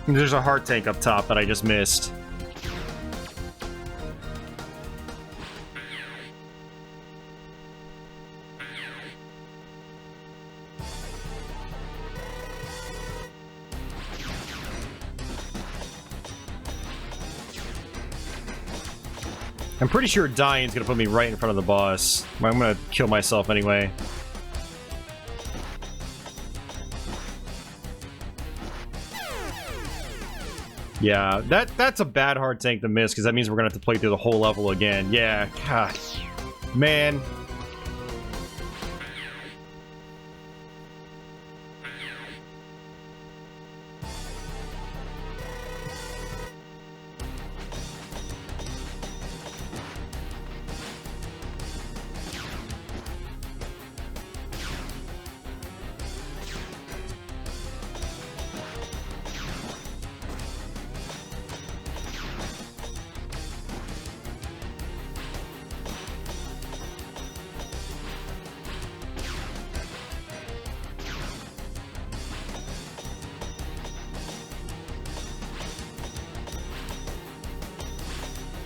There's a heart tank up top that I just missed. I'm pretty sure dying's gonna put me right in front of the boss. I'm gonna kill myself anyway. Yeah, that's a bad hard tank to miss, because that means we're gonna have to play through the whole level again. Yeah, God. Man.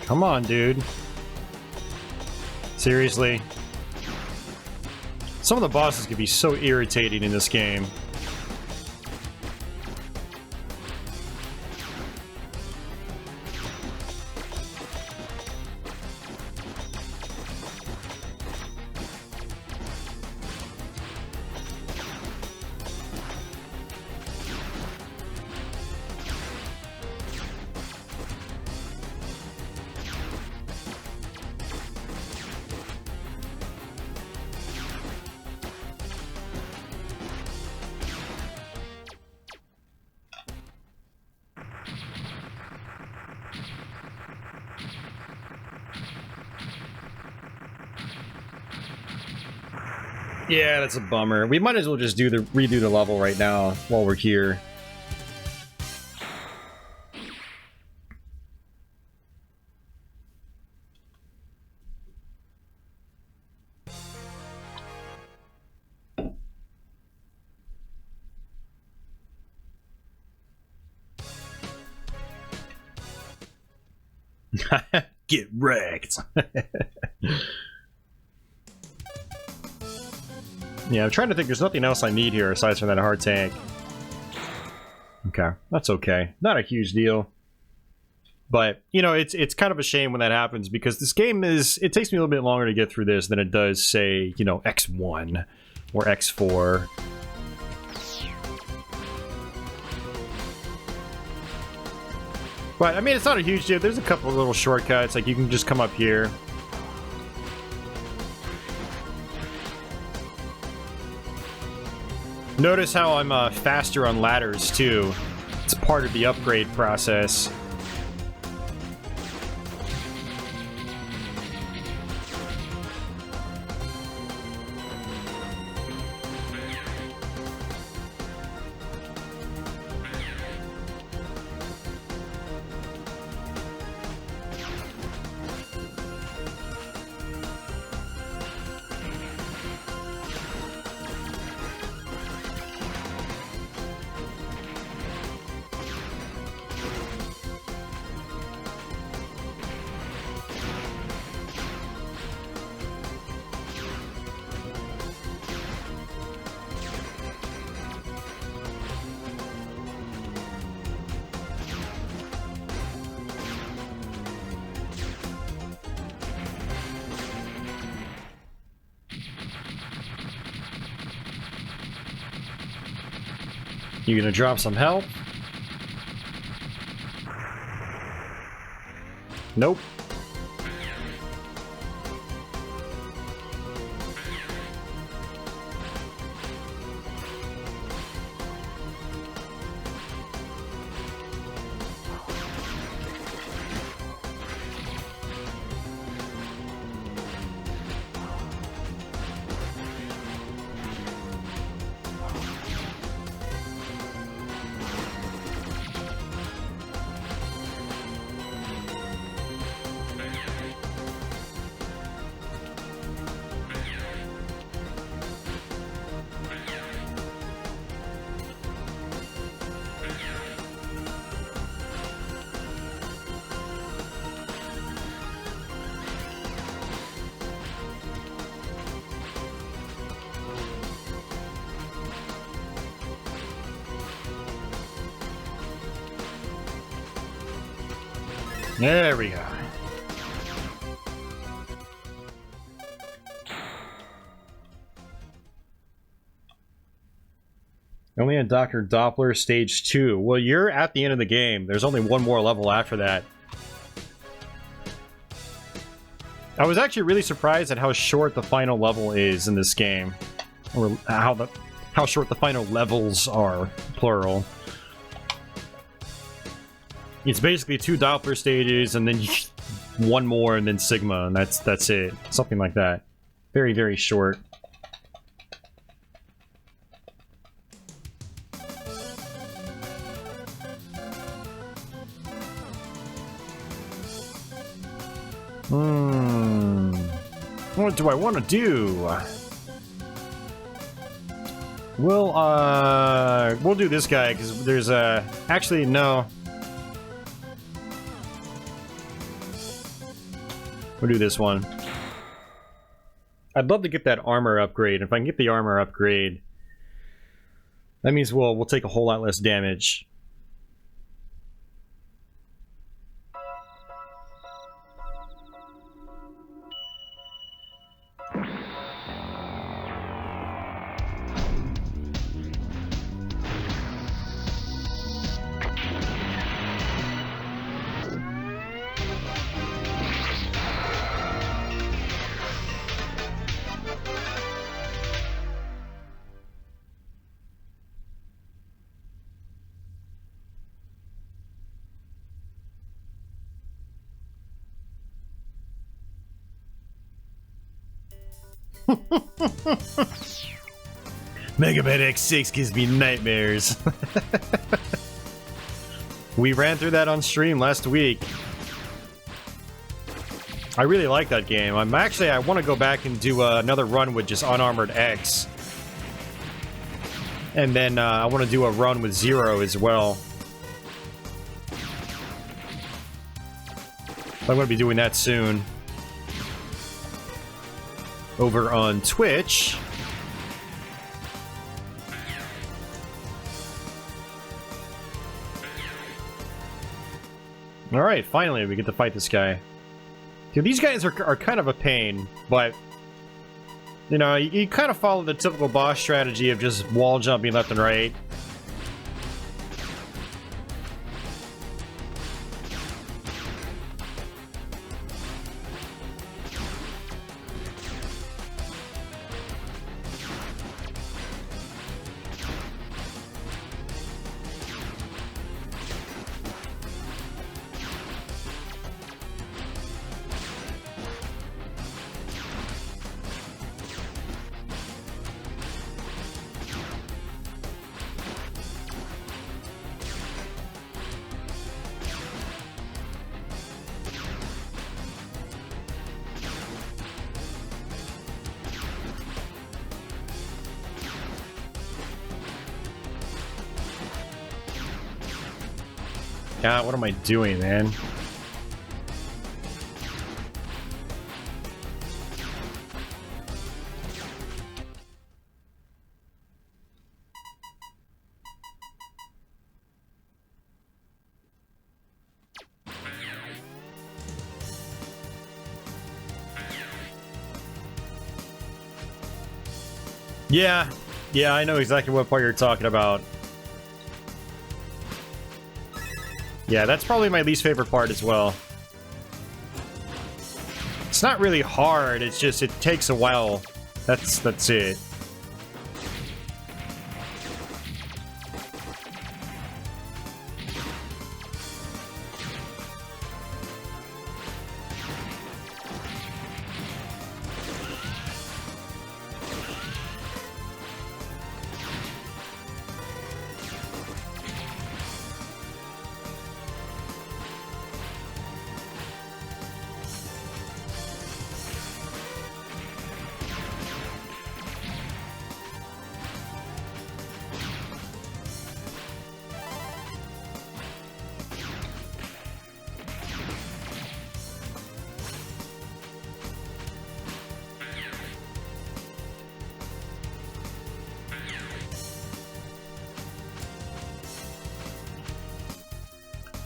Come on, dude. Seriously. Some of the bosses can be so irritating in this game. Yeah, that's a bummer. We might as well just redo the level right now while we're here. Get wrecked. Yeah, I'm trying to think. There's nothing else I need here aside from that hard tank. Okay, that's okay. Not a huge deal. But, you know, it's kind of a shame when that happens because this game it takes me a little bit longer to get through this than it does, say, you know, X1 or X4. But, I mean, it's not a huge deal. There's a couple of little shortcuts. Like, you can just come up here. Notice how I'm faster on ladders, too. It's part of the upgrade process. You gonna drop some health? Nope. There we go. Only in Dr. Doppler Stage 2. Well, you're at the end of the game. There's only one more level after that. I was actually really surprised at how short the final level is in this game. Or how short the final levels are, plural. It's basically 2 Doppler stages, and then one more, and then Sigma, and that's it. Something like that. Very, very short. What do I want to do? We'll do this guy, because there's actually, no. We'll do this one. I'd love to get that armor upgrade. If I can get the armor upgrade, that means we'll take a whole lot less damage. Mega Man X6 gives me nightmares. We ran through that on stream last week. I really like that game. I want to go back and do another run with just Unarmored X. And then I want to do a run with Zero as well. I'm going to be doing that soon. Over on Twitch. Alright, finally we get to fight this guy. Dude, these guys are kind of a pain, but... You know, you kind of follow the typical boss strategy of just wall jumping left and right. God, what am I doing, man? Yeah, I know exactly what part you're talking about. Yeah, that's probably my least favorite part as well. It's not really hard, it's just, it takes a while. That's it.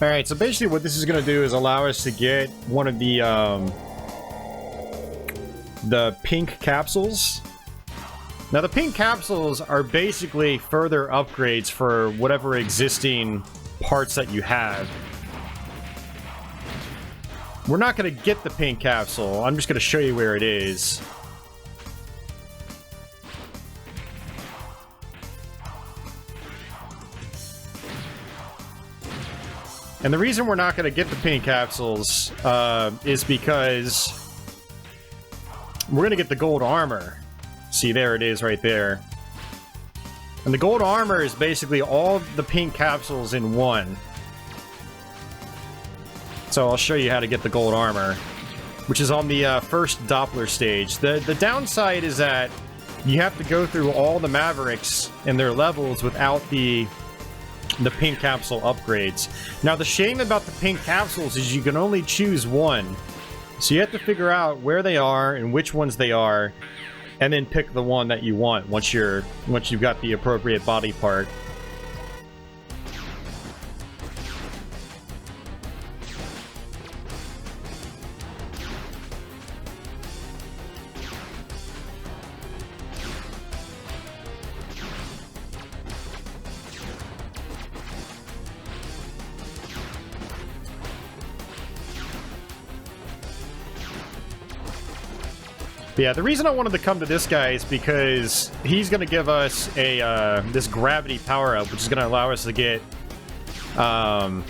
Alright, so basically what this is going to do is allow us to get one of the pink capsules. Now the pink capsules are basically further upgrades for whatever existing parts that you have. We're not going to get the pink capsule, I'm just going to show you where it is. And the reason we're not going to get the pink capsules is because we're going to get the gold armor. See, there it is right there. And the gold armor is basically all the pink capsules in one. So I'll show you how to get the gold armor, which is on the first Doppler stage. The downside is that you have to go through all the Mavericks and their levels without the pink capsule upgrades. Now the shame about the pink capsules is you can only choose one. So you have to figure out where they are and which ones they are, and then pick the one that you want once you've got the appropriate body part. But yeah, the reason I wanted to come to this guy is because he's going to give us a this gravity power-up, which is going to allow us to get I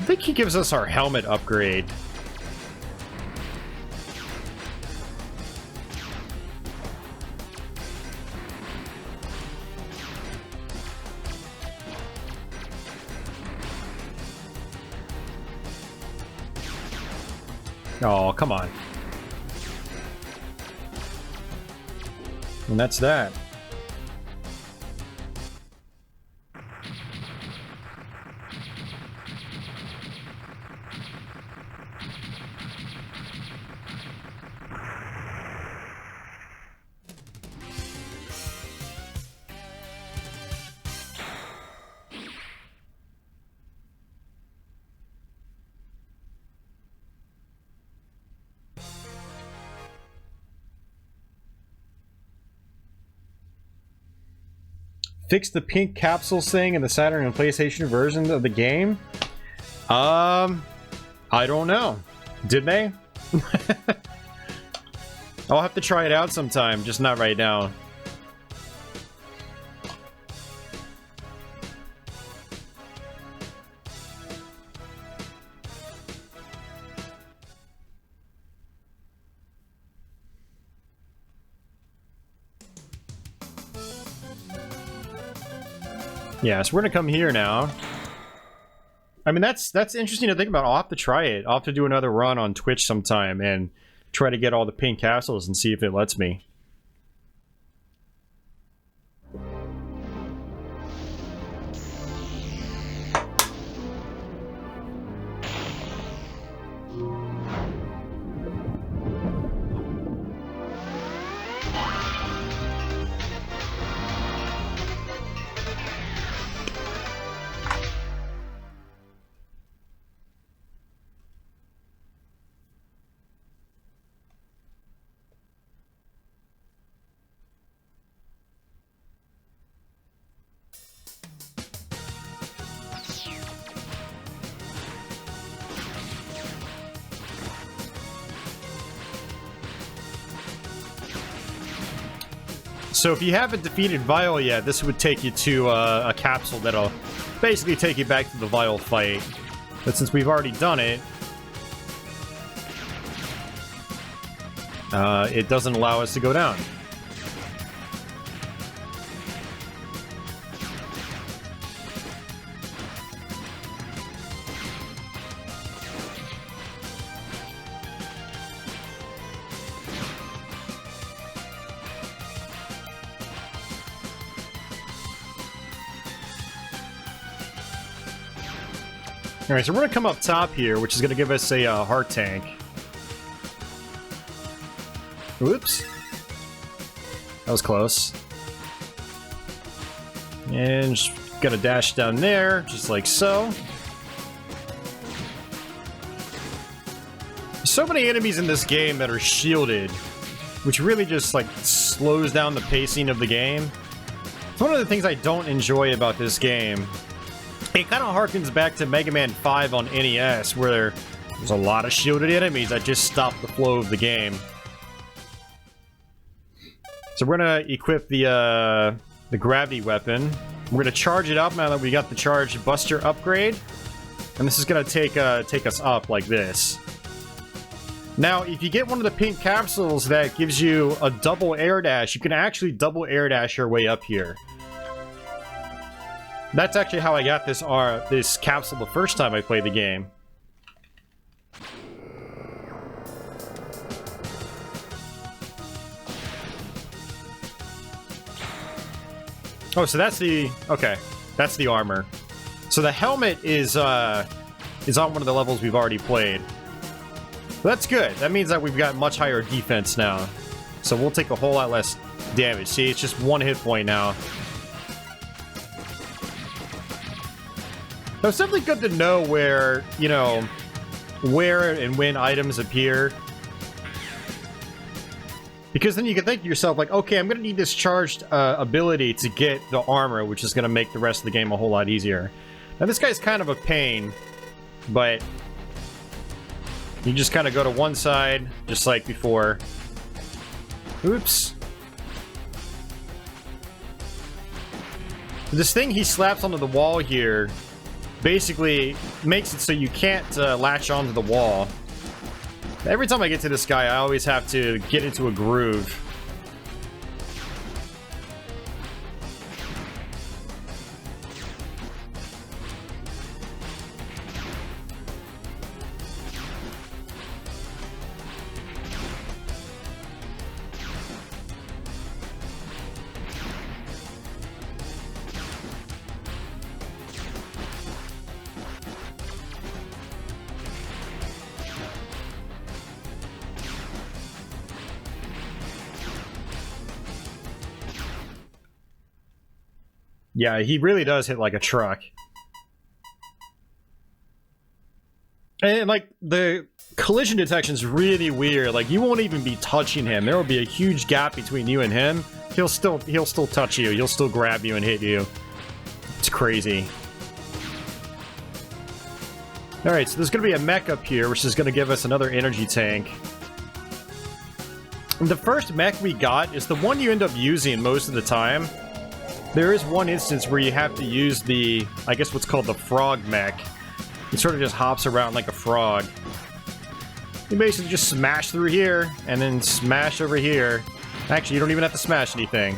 think he gives us our helmet upgrade. Oh, come on. And that's that. Fix the pink capsules thing in the Saturn and PlayStation version of the game? I don't know. Did they? I'll have to try it out sometime, just not right now. Yeah, so we're gonna come here now. I mean, that's interesting to think about. I'll have to try it. I'll have to do another run on Twitch sometime and try to get all the pink capsules and see if it lets me. So if you haven't defeated Vile yet, this would take you to a capsule that'll basically take you back to the Vile fight. But since we've already done it, it doesn't allow us to go down. Alright, so we're gonna come up top here, which is gonna give us a heart tank. Whoops. That was close. And just gonna dash down there, just like so. So many enemies in this game that are shielded, which really just like slows down the pacing of the game. It's one of the things I don't enjoy about this game. It kind of harkens back to Mega Man 5 on NES, where there's a lot of shielded enemies that just stop the flow of the game. So we're gonna equip the gravity weapon. We're gonna charge it up now that we got the charged Buster upgrade, and this is gonna take us up like this. Now, if you get one of the pink capsules that gives you a double air dash, you can actually double air dash your way up here. That's actually how I got this capsule the first time I played the game. Oh, so that's the... okay, that's the armor. So the helmet is on one of the levels we've already played. That's good. That means that we've got much higher defense now. So we'll take a whole lot less damage. See, it's just one hit point now. Now, it's definitely good to know where, you know, where and when items appear. Because then you can think to yourself, like, okay, I'm going to need this charged ability to get the armor, which is going to make the rest of the game a whole lot easier. Now, this guy's kind of a pain, but you just kind of go to one side, just like before. Oops. This thing he slaps onto the wall here basically makes it so you can't latch onto the wall. Every time I get to this guy, I always have to get into a groove. Yeah, he really does hit like a truck. And, like, the collision detection is really weird. Like, you won't even be touching him. There will be a huge gap between you and him. He'll still touch you. He'll still grab you and hit you. It's crazy. Alright, so there's going to be a mech up here, which is going to give us another energy tank. And the first mech we got is the one you end up using most of the time. There is one instance where you have to use the, I guess what's called the frog mech. It sort of just hops around like a frog. You basically just smash through here, and then smash over here. Actually, you don't even have to smash anything.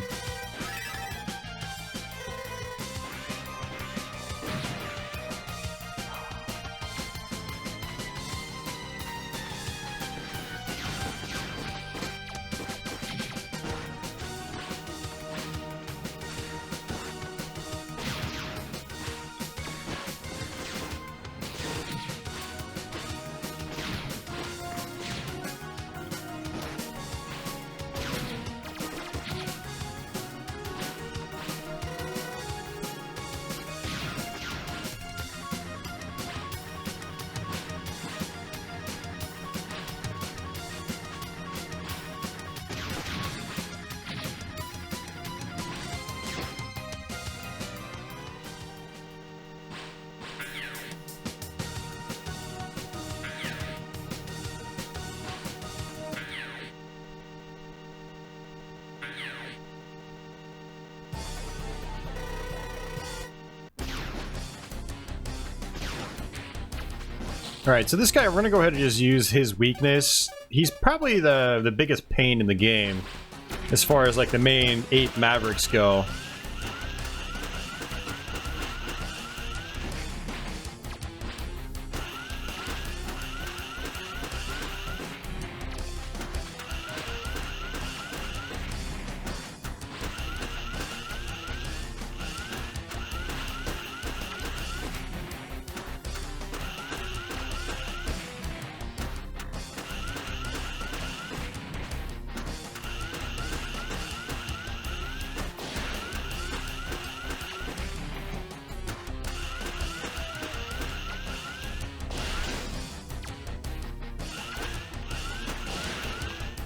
Alright, so this guy, we're gonna go ahead and just use his weakness. He's probably the biggest pain in the game, as far as like the main 8 Mavericks go.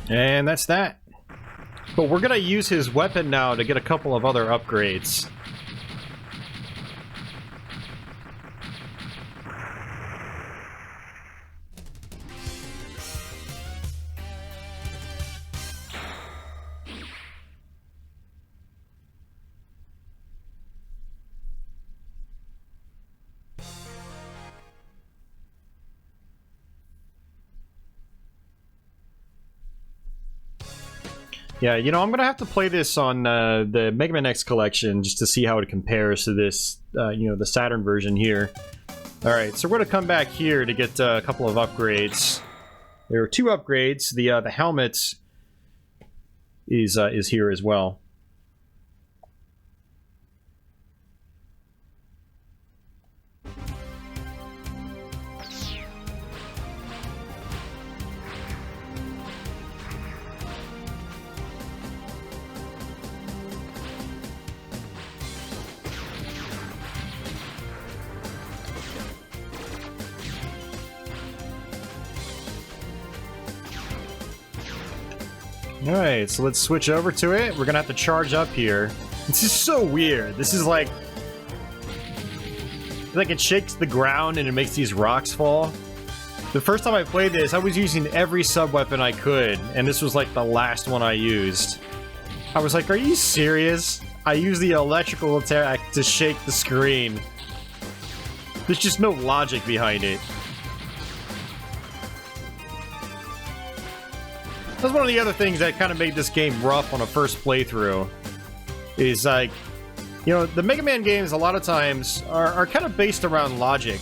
And that's that. But we're gonna use his weapon now to get a couple of other upgrades. Yeah, you know, I'm gonna have to play this on the Mega Man X collection just to see how it compares to this, you know, the Saturn version here. Alright, so we're gonna come back here to get a couple of upgrades. There are 2 upgrades. The helmet is here as well. Alright, so let's switch over to it. We're gonna have to charge up here. This is so weird. This is like it shakes the ground and it makes these rocks fall. The first time I played this, I was using every sub-weapon I could, and this was like the last one I used. I was like, are you serious? I used the electrical attack to shake the screen. There's just no logic behind it. That's one of the other things that kind of made this game rough on a first playthrough. Is like, you know, the Mega Man games a lot of times are kind of based around logic.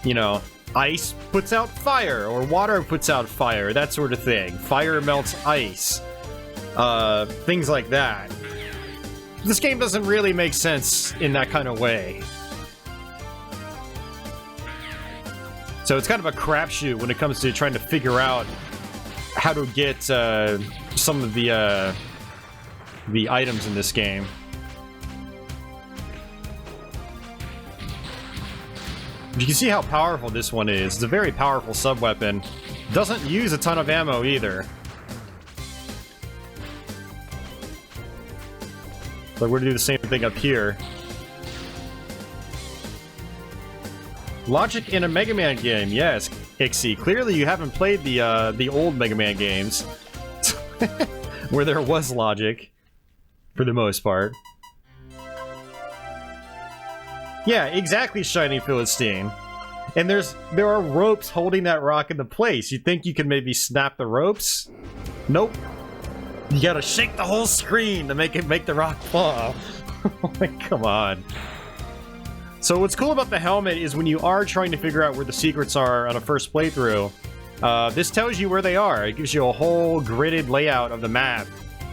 You know, ice puts out fire, or water puts out fire, that sort of thing. Fire melts ice. Things like that. This game doesn't really make sense in that kind of way. So it's kind of a crapshoot when it comes to trying to figure out how to get some of the items in this game. You can see how powerful this one is. It's a very powerful sub-weapon. Doesn't use a ton of ammo either. But we're gonna do the same thing up here. Logic in a Mega Man game, yes, Ixie. Clearly you haven't played the old Mega Man games. Where there was logic. For the most part. Yeah, exactly, Shiny Philistine. And there are ropes holding that rock into place. You think you can maybe snap the ropes? Nope. You gotta shake the whole screen to make the rock fall. Come on. So what's cool about the helmet is when you are trying to figure out where the secrets are on a first playthrough, this tells you where they are. It gives you a whole gridded layout of the map,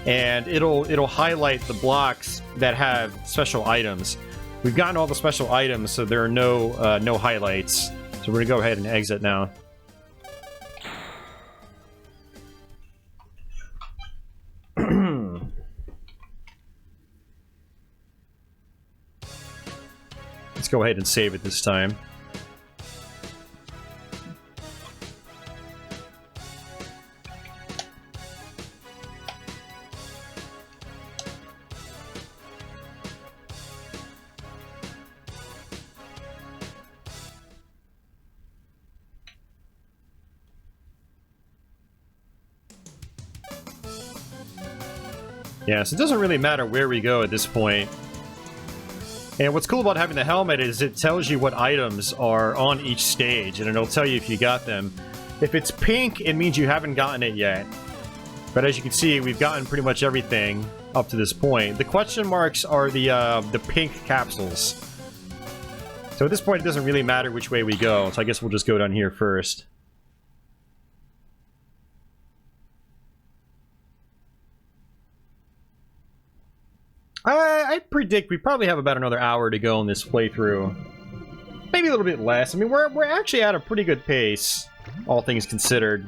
and it'll highlight the blocks that have special items. We've gotten all the special items, so there are no highlights. So we're gonna go ahead and exit now. Let's go ahead and save it this time. Yeah, so it doesn't really matter where we go at this point. And what's cool about having the helmet is it tells you what items are on each stage, and it'll tell you if you got them. If it's pink, it means you haven't gotten it yet. But as you can see, we've gotten pretty much everything up to this point. The question marks are the pink capsules. So at this point, it doesn't really matter which way we go, so I guess we'll just go down here first. I predict we probably have about another hour to go in this playthrough. Maybe a little bit less. I mean, we're actually at a pretty good pace, all things considered.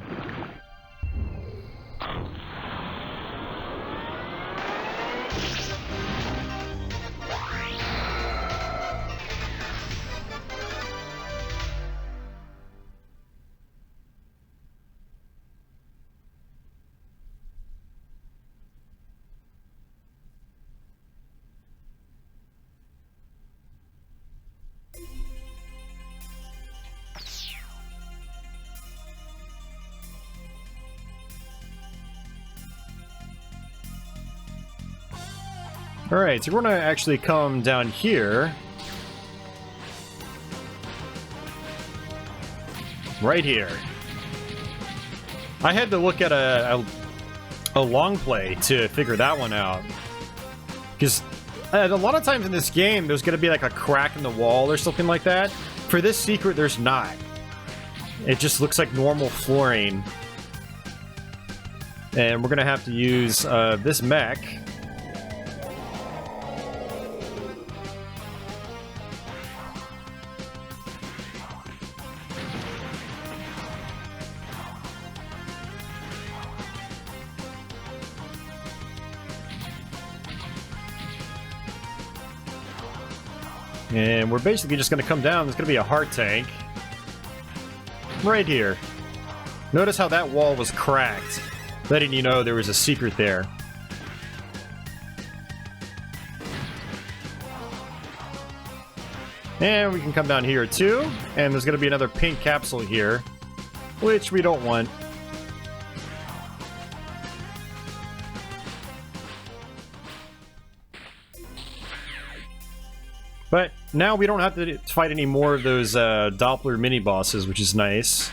Alright, so we're gonna actually come down here. Right here. I had to look at a long play to figure that one out. Because a lot of times in this game, there's gonna be like a crack in the wall or something like that. For this secret, there's not. It just looks like normal flooring. And we're gonna have to use this mech. And we're basically just going to come down. There's going to be a heart tank. Right here. Notice how that wall was cracked, letting you know there was a secret there. And we can come down here too. And there's going to be another pink capsule here, which we don't want. But now we don't have to fight any more of those Doppler mini-bosses, which is nice.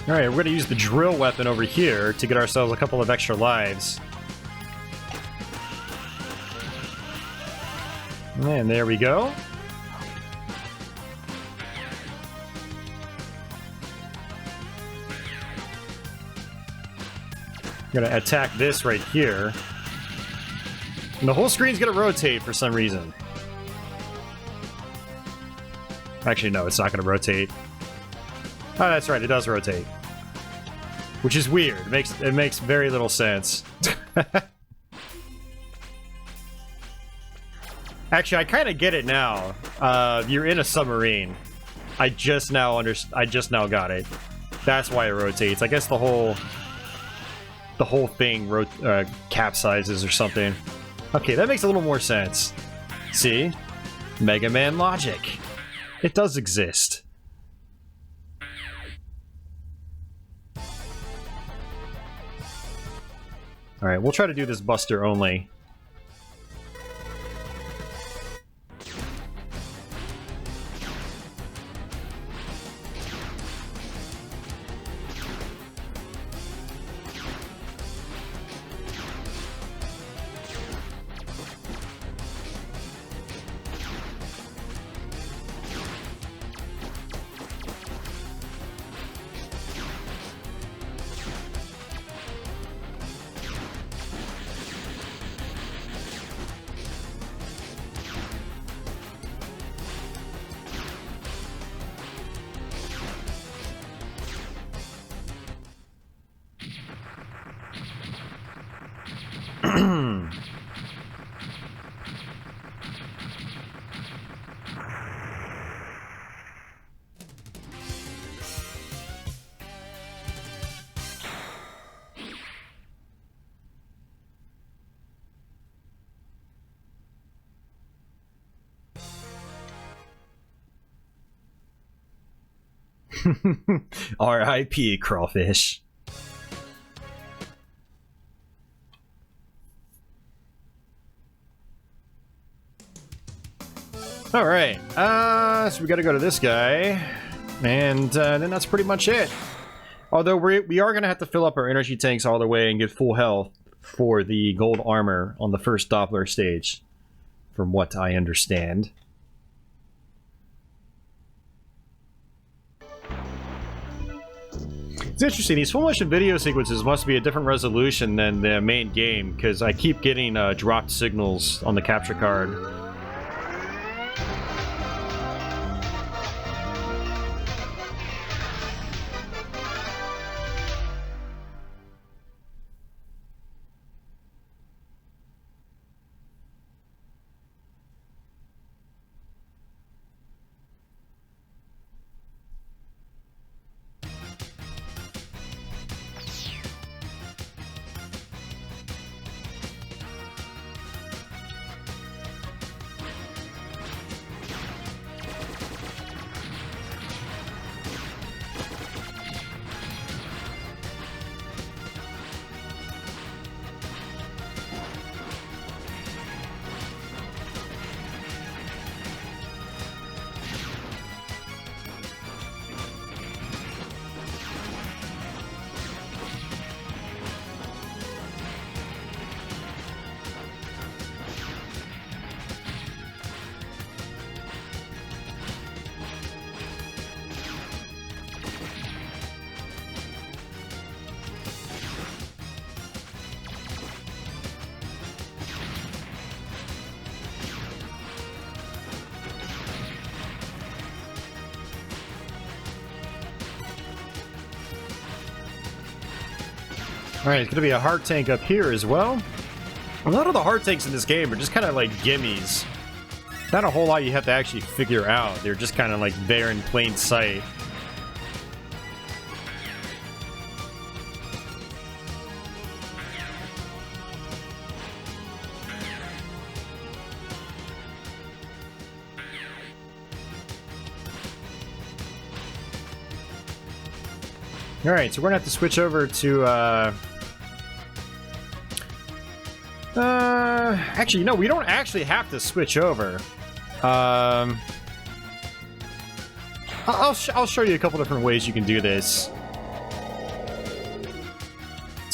Alright, we're gonna use the drill weapon over here to get ourselves a couple of extra lives. And there we go. I'm gonna attack this right here. And the whole screen's gonna rotate for some reason. Actually, no, it's not gonna rotate. Oh, that's right, it does rotate. Which is weird. It makes very little sense. Actually, I kind of get it now. You're in a submarine. I just now got it. That's why it rotates. I guess the whole thing capsizes or something. Okay, that makes a little more sense. See? Mega Man logic. It does exist. Alright, we'll try to do this Buster only. R.I.P. Crawfish. Alright, so we gotta go to this guy, and then that's pretty much it. Although we are gonna have to fill up our energy tanks all the way and get full health for the gold armor on the first Doppler stage, from what I understand. It's interesting, these full motion video sequences must be a different resolution than the main game, because I keep getting dropped signals on the capture card. Alright, it's gonna be a heart tank up here as well. A lot of the heart tanks in this game are just kind of like gimmies. Not a whole lot you have to actually figure out. They're just kind of like there in plain sight. Alright, so we're gonna have to switch over to, actually, no, we don't actually have to switch over. I'll show you a couple different ways you can do this.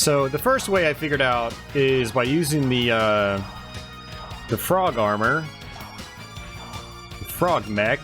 So the first way I figured out is by using the frog armor, the frog mech.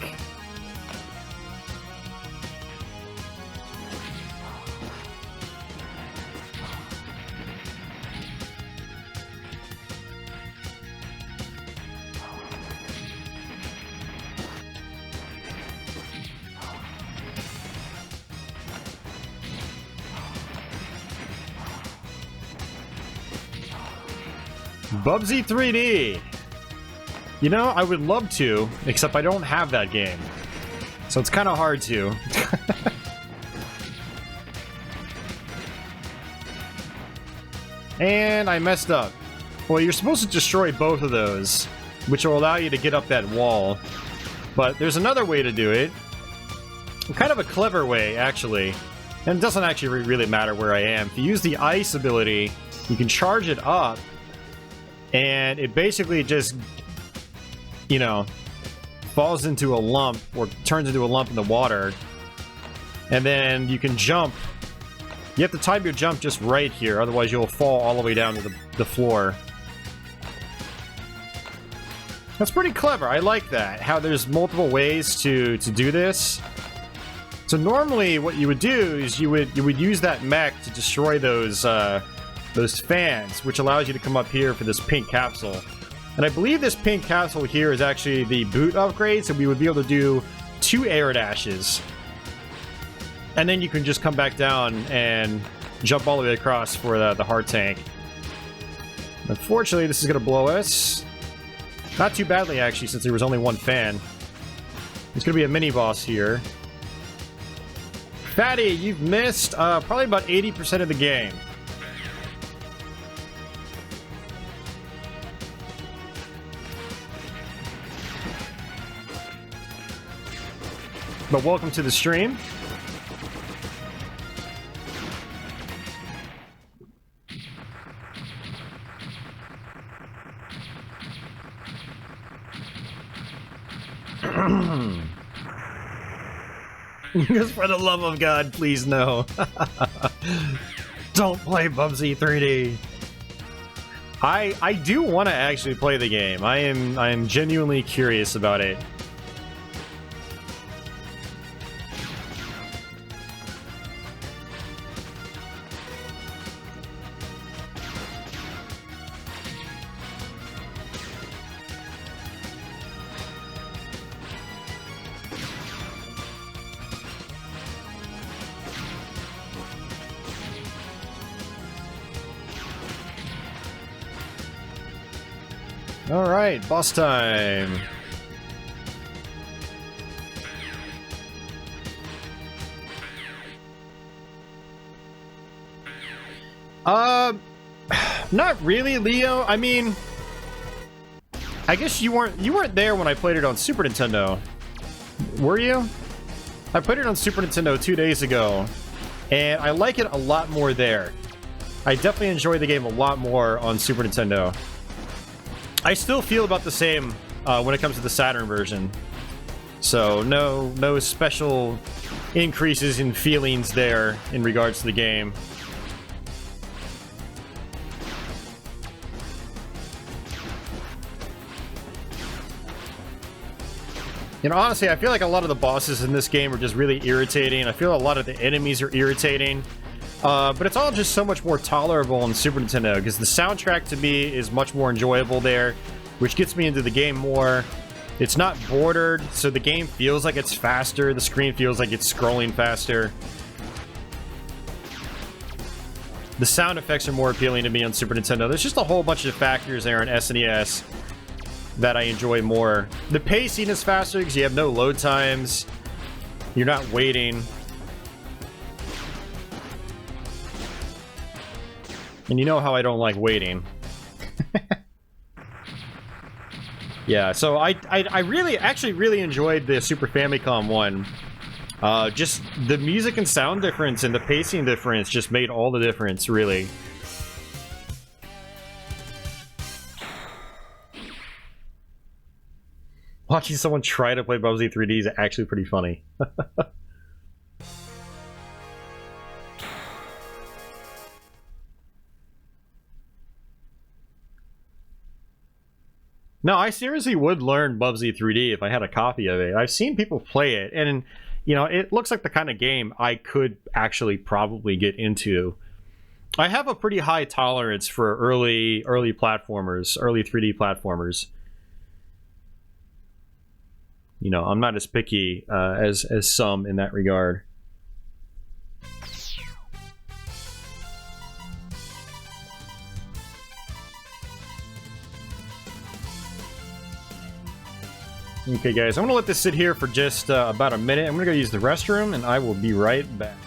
Bubsy 3D! You know, I would love to, except I don't have that game. So it's kind of hard to. And I messed up. Well, you're supposed to destroy both of those, which will allow you to get up that wall. But there's another way to do it. Kind of a clever way, actually. And it doesn't actually really matter where I am. If you use the ice ability, you can charge it up. And it basically just, you know, falls into a lump, or turns into a lump in the water. And then you can jump. You have to time your jump just right here, otherwise you'll fall all the way down to the floor. That's pretty clever. I like that, how there's multiple ways to do this. So normally what you would do is you would use that mech to destroy those fans, which allows you to come up here for this pink capsule. And I believe this pink capsule here is actually the boot upgrade, so we would be able to do 2 air dashes. And then you can just come back down and jump all the way across for the heart tank. Unfortunately, this is going to blow us. Not too badly, actually, since there was only 1 fan. There's going to be a mini-boss here. Fatty, you've missed probably about 80% of the game. But welcome to the stream. Just for the love of God, please no. Don't play Bubsy 3D. I do want to actually play the game. I am genuinely curious about it. Alright, boss time. Not really, Leo. I mean, I guess you weren't there when I played it on Super Nintendo. Were you? I played it on Super Nintendo 2 days ago, and I like it a lot more there. I definitely enjoy the game a lot more on Super Nintendo. I still feel about the same when it comes to the Saturn version. So no special increases in feelings there in regards to the game. You know, honestly, I feel like a lot of the bosses in this game are just really irritating. I feel a lot of the enemies are irritating. But it's all just so much more tolerable on Super Nintendo, because the soundtrack to me is much more enjoyable there, which gets me into the game more. It's not bordered, so the game feels like it's faster. The screen feels like it's scrolling faster. The sound effects are more appealing to me on Super Nintendo. There's just a whole bunch of factors there on SNES that I enjoy more. The pacing is faster because you have no load times. You're not waiting. And you know how I don't like waiting. Yeah, so I actually really enjoyed the Super Famicom one. Just the music and sound difference and the pacing difference just made all the difference, really. Watching someone try to play Bubsy 3D is actually pretty funny. No, I seriously would learn Bubsy 3D if I had a copy of it. I've seen people play it, and you know, it looks like the kind of game I could actually probably get into. I have a pretty high tolerance for early platformers, early 3D platformers. You know, I'm not as picky as some in that regard. Okay, guys, I'm gonna let this sit here for just about a minute. I'm gonna go use the restroom, and I will be right back.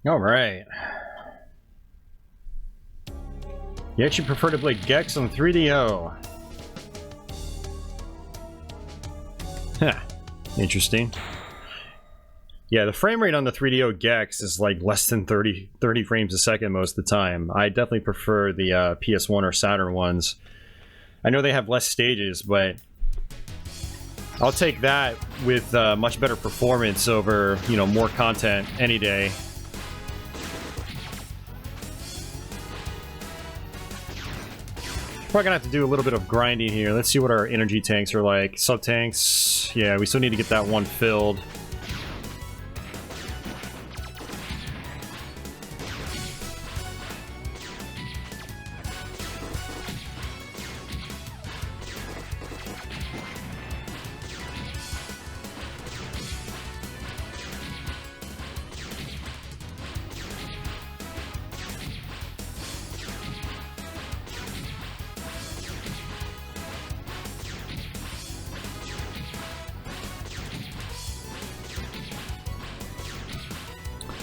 All right. You actually prefer to play Gex on 3DO. Huh. Interesting. Yeah, the frame rate on the 3DO Gex is like less than 30 frames a second most of the time. I definitely prefer the PS1 or Saturn ones. I know they have less stages, but I'll take that with much better performance over, you know, more content any day. Probably gonna have to do a little bit of grinding here. Let's see what our energy tanks are like. Sub-tanks, yeah, we still need to get that one filled.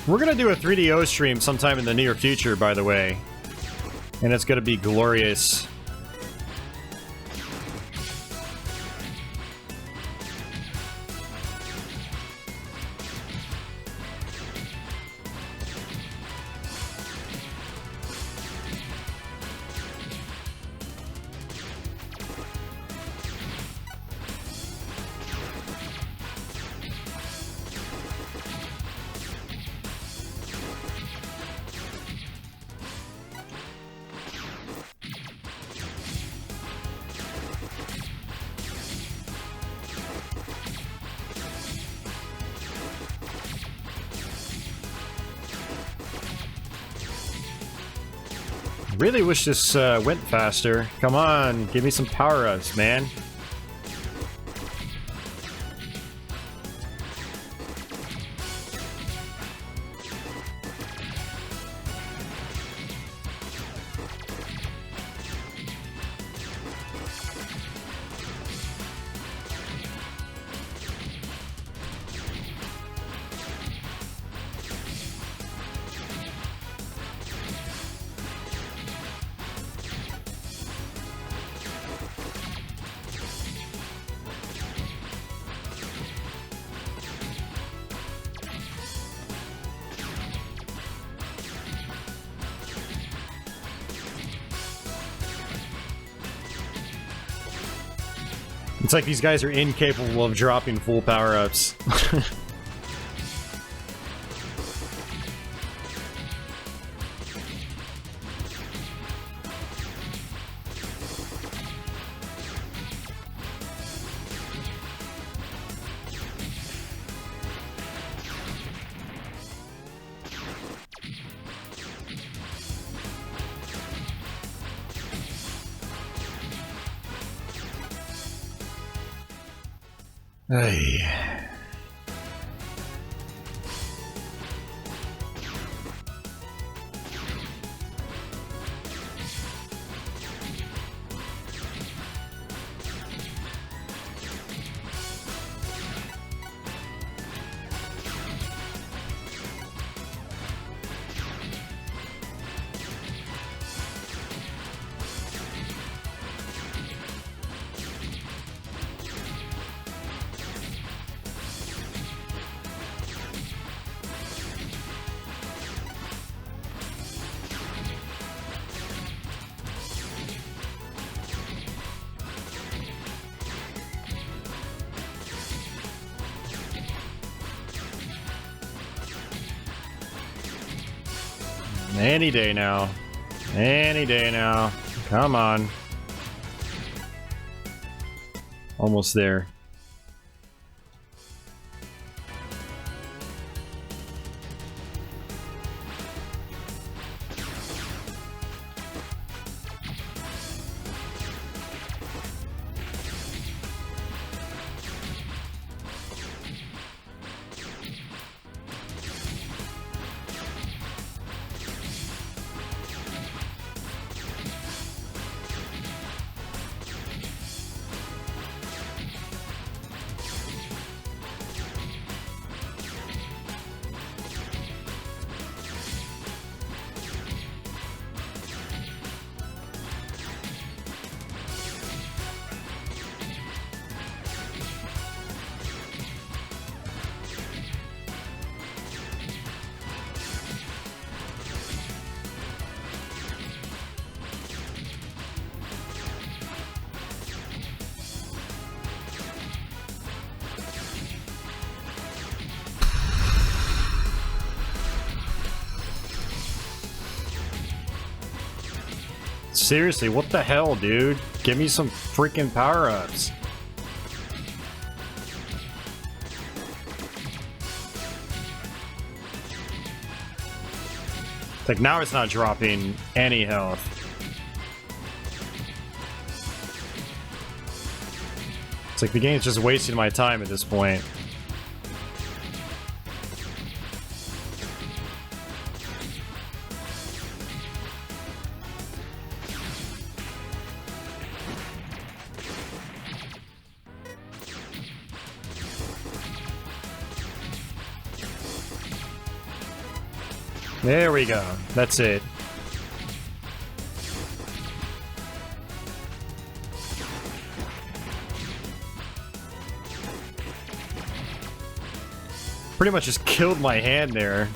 We're gonna do a 3DO stream sometime in the near future, by the way. And it's gonna be glorious. Really wish this went faster. Come on, give me some power-ups, man. It's like these guys are incapable of dropping full power-ups. Hey. Any day now. Any day now. Come on. Almost there. Seriously, what the hell, dude? Give me some freaking power-ups. It's like now it's not dropping any health. It's like the game's just wasting my time at this point. There we go. That's it. Pretty much just killed my hand there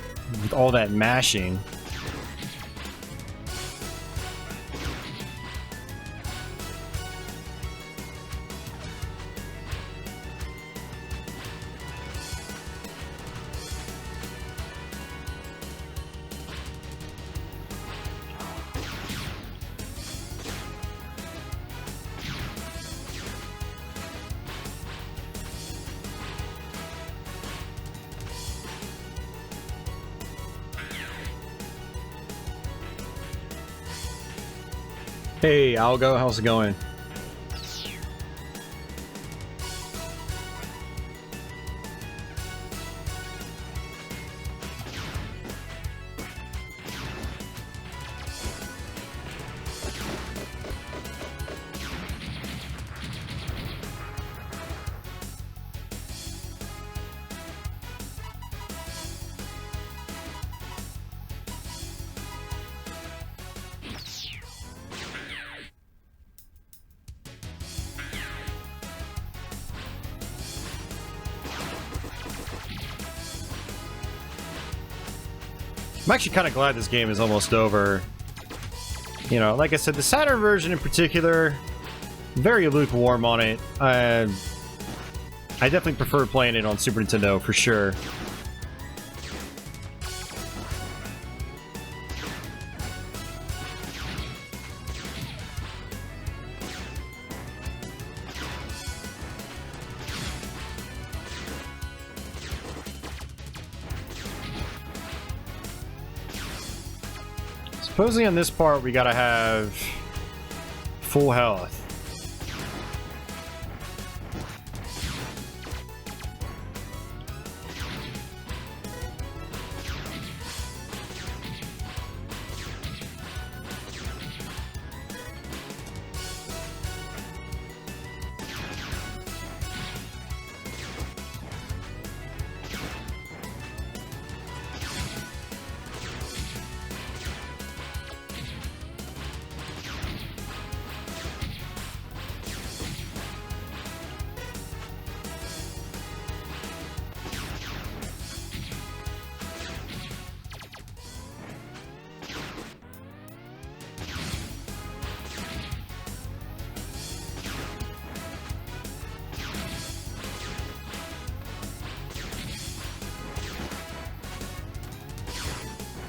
with all that mashing. Hey, Algo, how's it going? I'm actually kind of glad this game is almost over. You know, like I said, the Saturn version in particular, very lukewarm on it. I definitely prefer playing it on Super Nintendo, for sure. Supposedly on this part, we gotta have full health.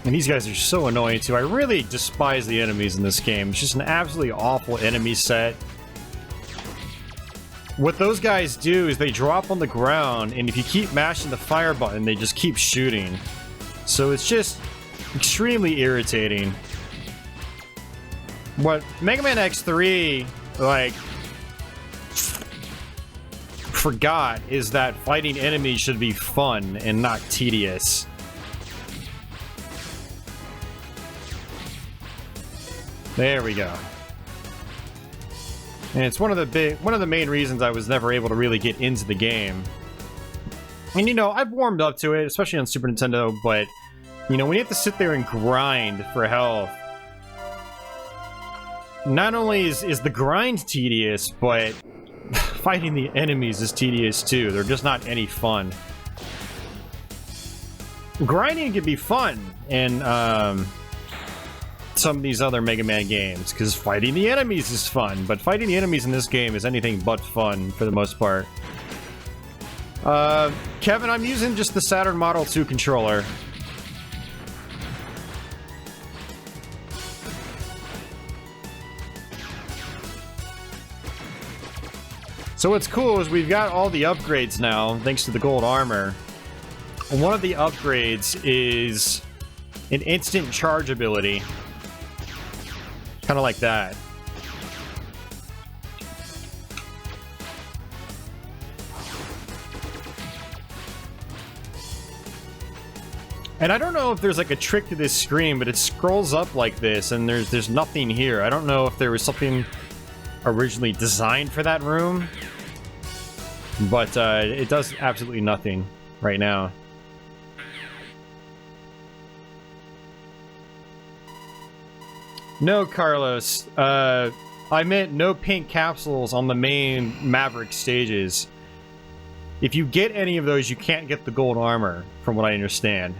And these guys are so annoying too. I really despise the enemies in this game. It's just an absolutely awful enemy set. What those guys do is they drop on the ground, and if you keep mashing the fire button, they just keep shooting. So it's just extremely irritating. What Mega Man X3, like, forgot is that fighting enemies should be fun and not tedious. There we go. And it's one of the main reasons I was never able to really get into the game. And you know, I've warmed up to it, especially on Super Nintendo, but you know, when you have to sit there and grind for health, not only is the grind tedious, but fighting the enemies is tedious too. They're just not any fun. Grinding can be fun in some of these other Mega Man games, because fighting the enemies is fun, but fighting the enemies in this game is anything but fun for the most part. Kevin, I'm using just the Saturn Model 2 controller. So what's cool is we've got all the upgrades now, thanks to the gold armor. And one of the upgrades is an instant charge ability. Kind of like that. And I don't know if there's like a trick to this screen, but it scrolls up like this, and there's nothing here. I don't know if there was something originally designed for that room, but it does absolutely nothing right now. No, Carlos. I meant no pink capsules on the main Maverick stages. If you get any of those, you can't get the gold armor, from what I understand.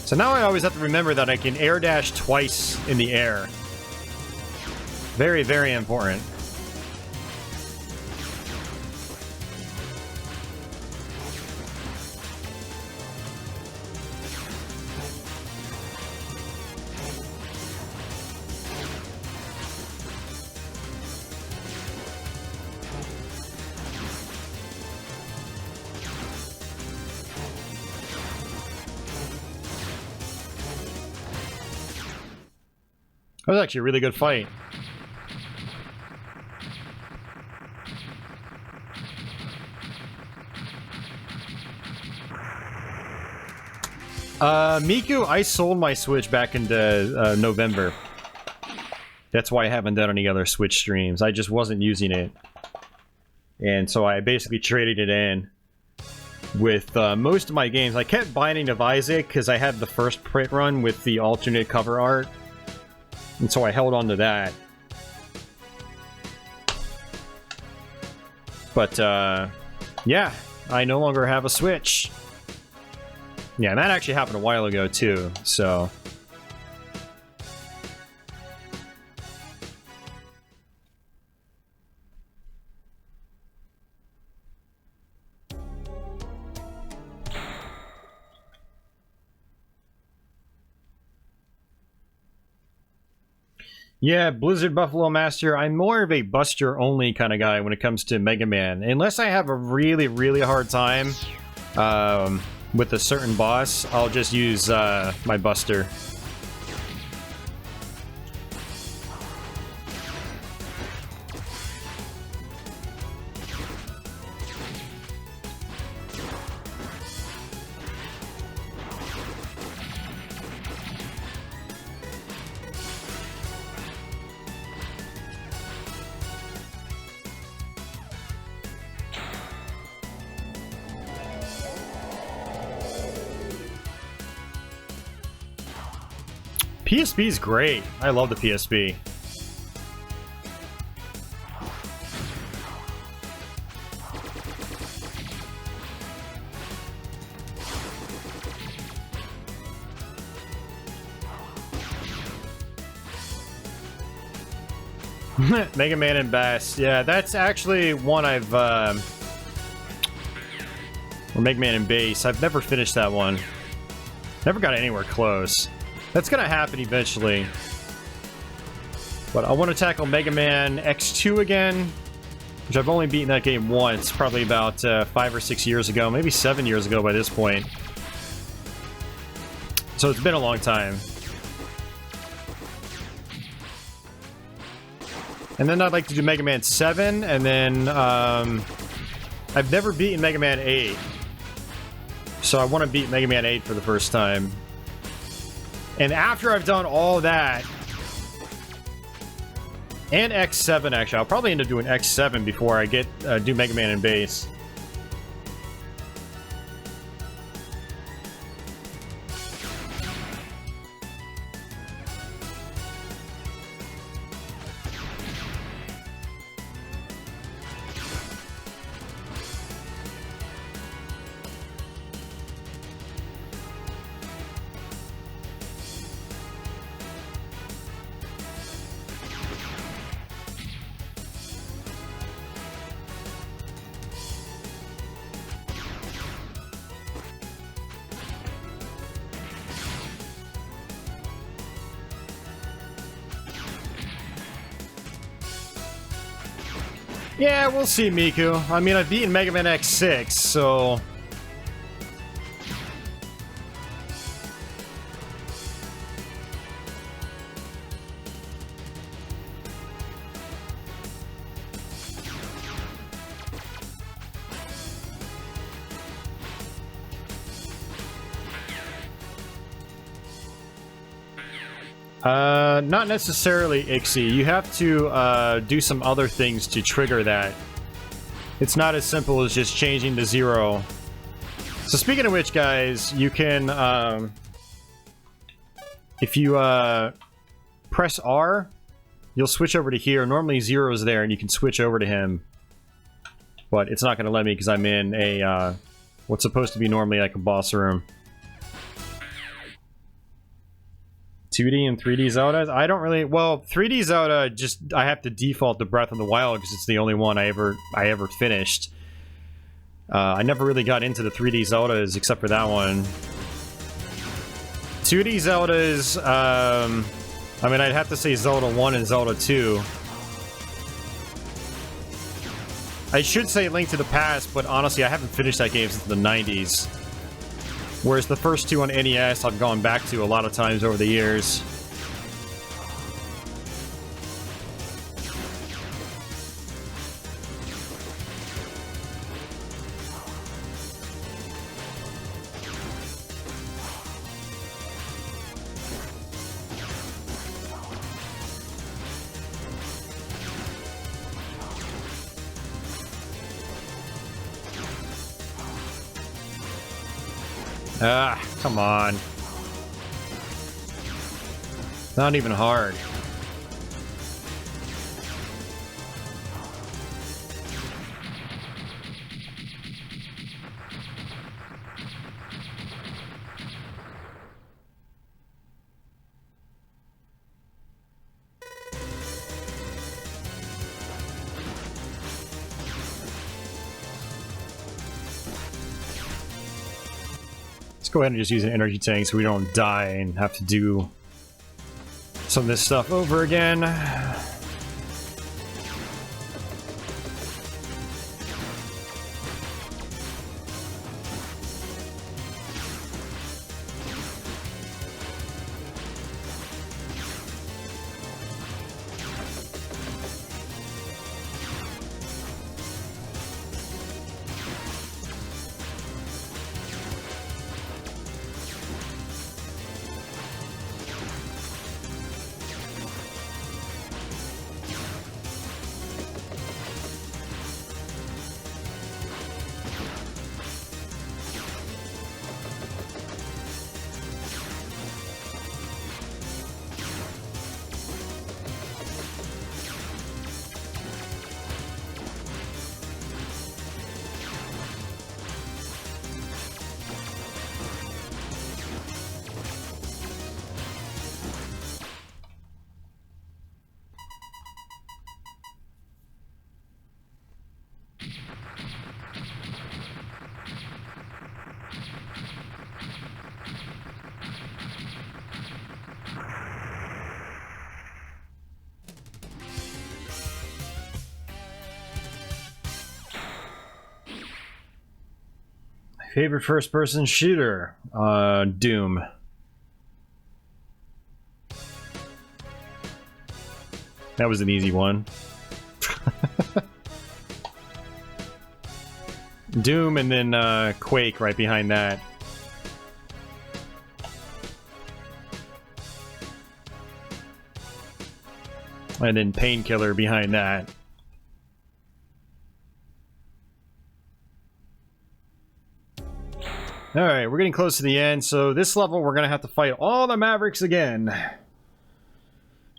So now I always have to remember that I can air dash twice in the air. Very, very important. That was actually a really good fight. Miku, I sold my Switch back into November. That's why I haven't done any other Switch streams. I just wasn't using it. And so I basically traded it in with most of my games. I kept Binding of Isaac because I had the first print run with the alternate cover art. And so I held on to that. But, yeah, I no longer have a Switch. Yeah, and that actually happened a while ago, too, so... Yeah, Blizzard Buffalo Master, I'm more of a Buster-only kind of guy when it comes to Mega Man. Unless I have a really, really hard time with a certain boss, I'll just use my Buster. PSP is great. I love the PSP. Mega Man and Bass. Yeah, that's actually one I've... or Mega Man and Bass. I've never finished that one. Never got anywhere close. That's gonna happen eventually. But I want to tackle Mega Man X2 again, which I've only beaten that game once, probably about 5 or 6 years ago, maybe 7 years ago by this point. So it's been a long time. And then I'd like to do Mega Man 7, and then I've never beaten Mega Man 8. So I want to beat Mega Man 8 for the first time. And after I've done all that, and X7 actually, I'll probably end up doing X7 before I get do Mega Man and Bass. Yeah, we'll see, Miku. I mean, I've beaten Mega Man X6, so... Not necessarily Ixie. You have to do some other things to trigger that. It's not as simple as just changing to 0. So speaking of which, guys, you can, if you press R, you'll switch over to here. Normally 0 is there, and you can switch over to him. But it's not going to let me because I'm in a, what's supposed to be normally like a boss room. 2D and 3D Zelda? I don't really... Well, 3D Zelda, just... I have to default to Breath of the Wild because it's the only one I ever finished. I never really got into the 3D Zeldas except for that one. 2D Zeldas... I mean, I'd have to say Zelda 1 and Zelda 2. I should say Link to the Past, but honestly, I haven't finished that game since the 90s. Whereas the first two on NES, I've gone back to a lot of times over the years. Ah, come on. Not even hard. go ahead and just use an energy tank so we don't die and have to do some of this stuff over again. Favorite first-person shooter? Doom. That was an easy one. Doom and then Quake right behind that. And then Painkiller behind that. Alright, we're getting close to the end, so this level we're gonna have to fight all the Mavericks again.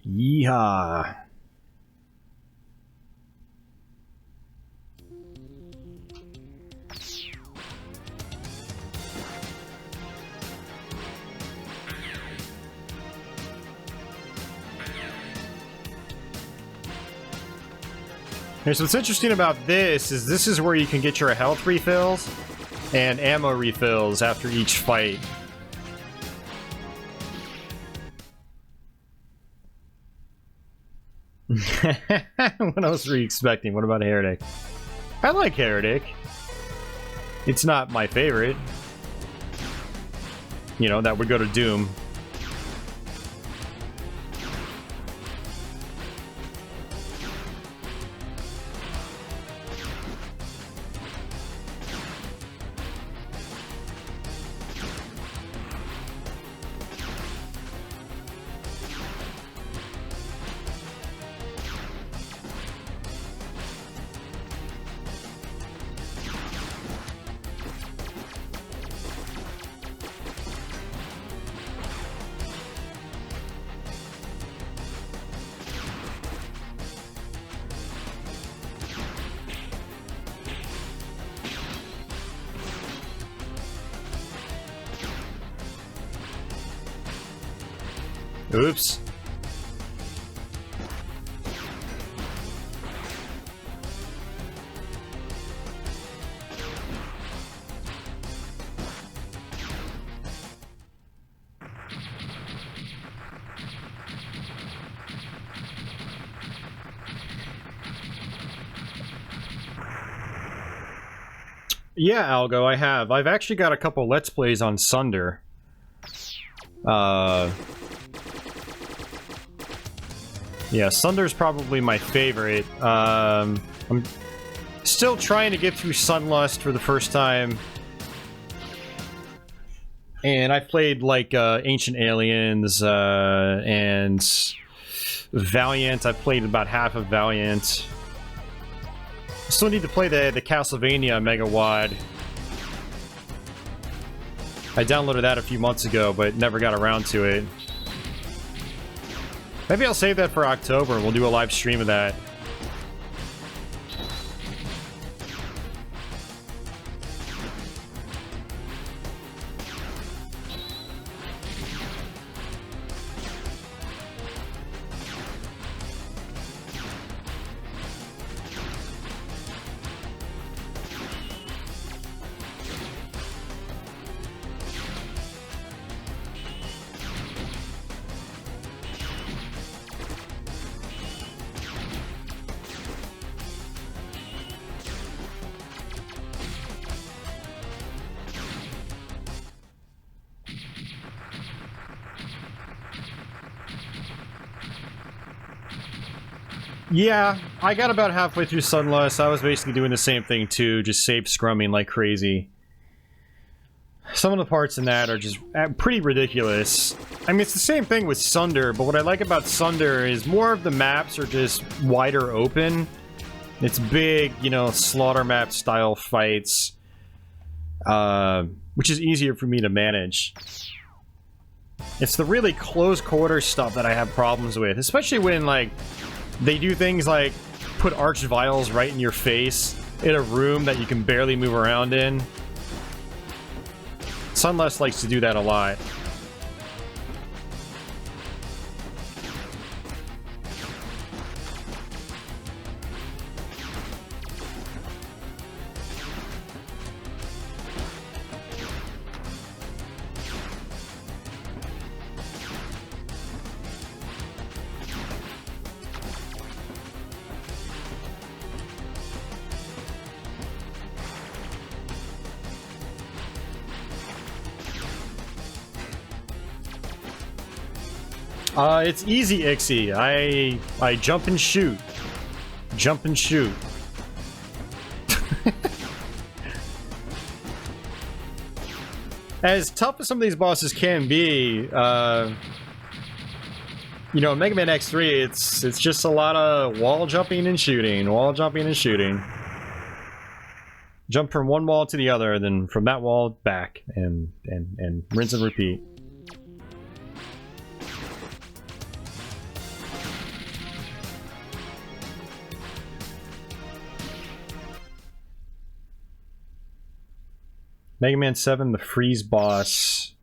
Yeehaw. Okay, so what's interesting about this is where you can get your health refills and ammo refills after each fight. What else were you expecting? What about Heretic? I like Heretic. It's not my favorite. You know, that would go to Doom. Oops. Yeah, Algo, I have. I've actually got a couple Let's Plays on Sunder. Yeah, Sunder's probably my favorite. I'm still trying to get through Sunlust for the first time. And I played, like, Ancient Aliens, and Valiant. I played about half of Valiant. I still need to play the Castlevania Megawad. I downloaded that a few months ago, but never got around to it. Maybe I'll save that for October and we'll do a live stream of that. Yeah, I got about halfway through Sunlust. I was basically doing the same thing too, just safe scrumming like crazy. Some of the parts in that are just pretty ridiculous. I mean, it's the same thing with Sunder, but what I like about Sunder is more of the maps are just wider open. It's big, you know, slaughter map style fights, which is easier for me to manage. It's the really close quarter stuff that I have problems with, especially when, like, they do things like put arch vials right in your face in a room that you can barely move around in. Sunlust likes to do that a lot. It's easy, Ixie. I jump and shoot. Jump and shoot. As tough as some of these bosses can be, you know, Mega Man X3, it's just a lot of wall jumping and shooting, wall jumping and shooting. Jump from one wall to the other, then from that wall back, and rinse and repeat. Mega Man 7, the freeze boss.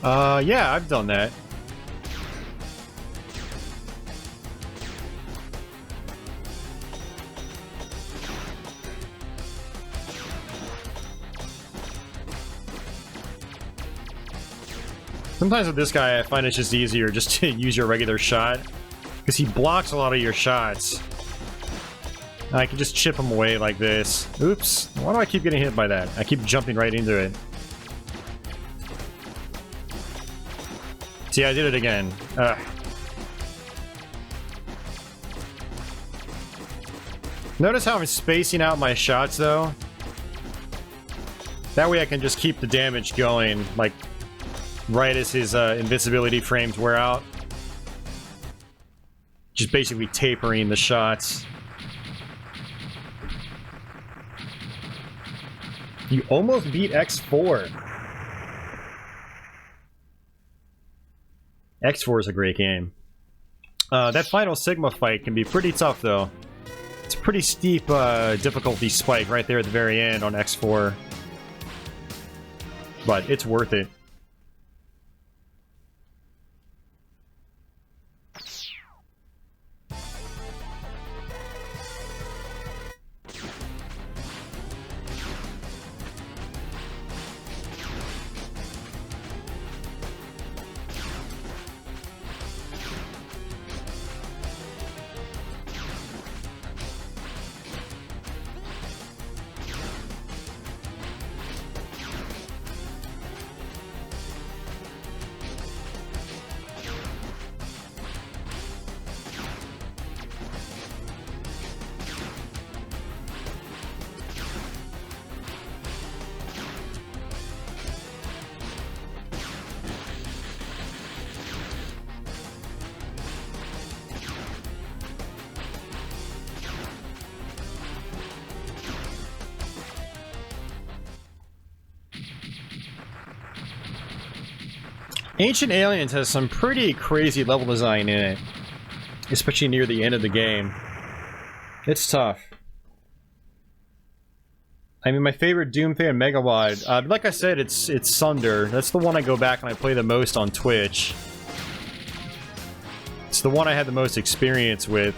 Yeah, I've done that. Sometimes with this guy, I find it's just easier just to use your regular shot, because he blocks a lot of your shots. I can just chip him away like this. Oops. Why do I keep getting hit by that? I keep jumping right into it. See, I did it again. Ugh. Notice how I'm spacing out my shots, though? That way I can just keep the damage going, like, right as his invincibility frames wear out. Just basically tapering the shots. You almost beat X4. X4 is a great game. That final Sigma fight can be pretty tough, though. It's a pretty steep difficulty spike right there at the very end on X4. But it's worth it. Ancient Aliens has some pretty crazy level design in it, especially near the end of the game. It's tough. I mean, my favorite Doom fan Megawad, like I said, it's Sunder. That's the one I go back and I play the most on Twitch. It's the one I had the most experience with.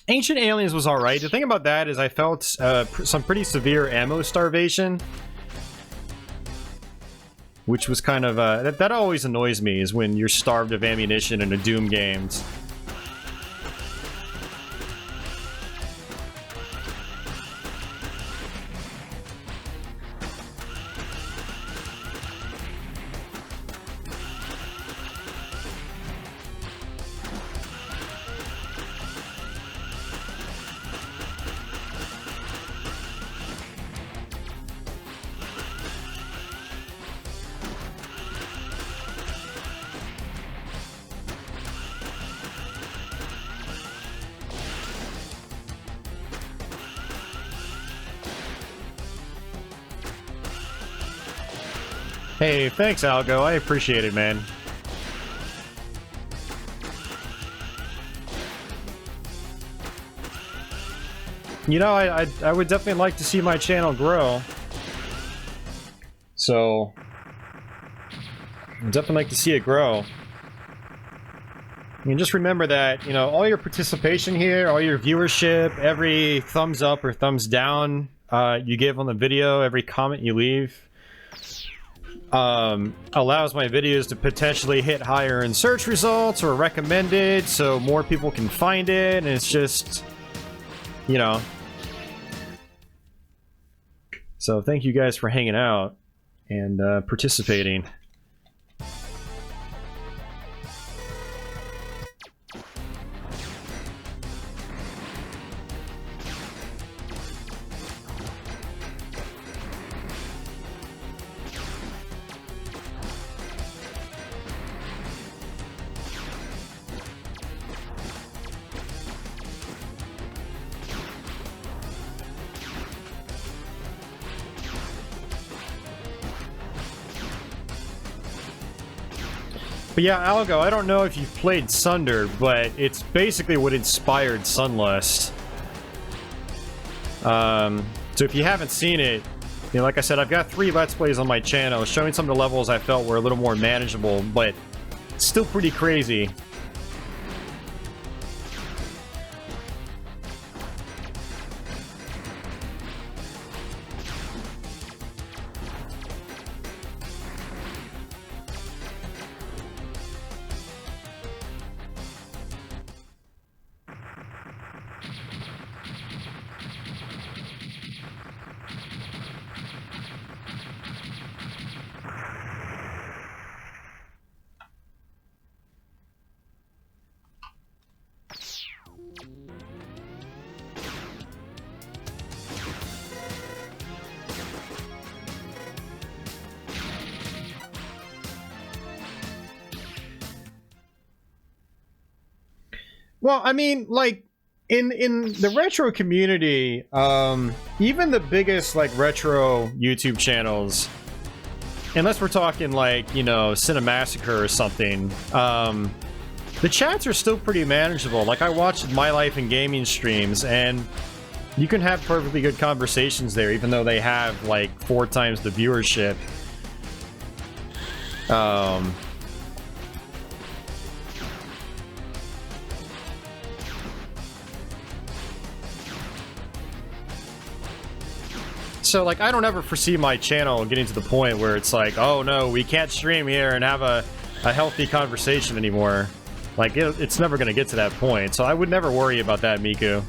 Ancient Aliens was alright. The thing about that is I felt some pretty severe ammo starvation. Which was kind of, that always annoys me, is when you're starved of ammunition in a Doom game. Hey, thanks, Algo. I appreciate it, man. You know, I would definitely like to see my channel grow. So, I'd definitely like to see it grow. I mean, just remember that, you know, all your participation here, all your viewership, every thumbs up or thumbs down you give on the video, every comment you leave, allows my videos to potentially hit higher in search results or recommended so more people can find it, and it's just, you know. So thank you guys for hanging out and participating. But yeah, Algo, I don't know if you've played Sunder, but it's basically what inspired Sunlust. So if you haven't seen it, you know, like I said, I've got 3 Let's Plays on my channel showing some of the levels I felt were a little more manageable, but still pretty crazy. Well, I mean, like, in the retro community, even the biggest, like, retro YouTube channels, unless we're talking, like, you know, Cinemassacre or something, the chats are still pretty manageable. Like, I watched My Life in Gaming streams, and you can have perfectly good conversations there, even though they have, like, 4 times the viewership. So, like, I don't ever foresee my channel getting to the point where it's like, oh no, we can't stream here and have a healthy conversation anymore. Like, it's never going to get to that point, so I would never worry about that, Miku.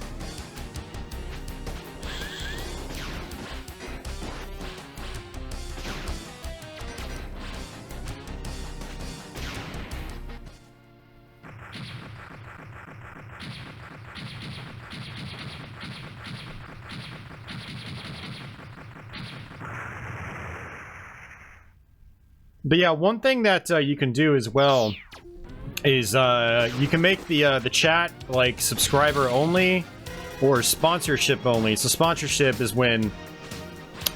But yeah, one thing that you can do as well is you can make the chat like subscriber only or sponsorship only. So sponsorship is when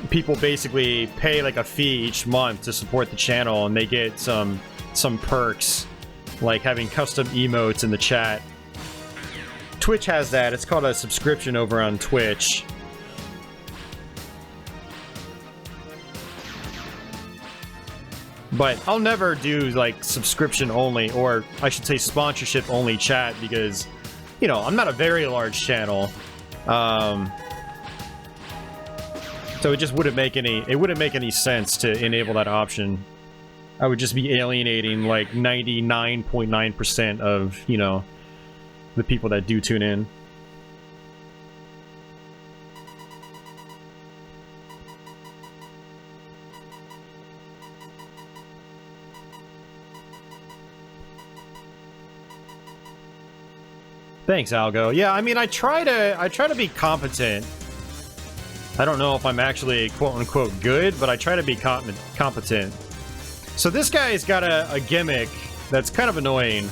people basically pay like a fee each month to support the channel, and they get some perks like having custom emotes in the chat. Twitch has that. It's called a subscription over on Twitch. But I'll never do, like, subscription only, or I should say sponsorship only chat, because, you know, I'm not a very large channel. So it just wouldn't make any sense to enable that option. I would just be alienating, like, 99.9% of, you know, the people that do tune in. Thanks, Algo. Yeah, I mean, I try to be competent. I don't know if I'm actually quote-unquote good, but I try to be competent. So this guy's got a gimmick that's kind of annoying.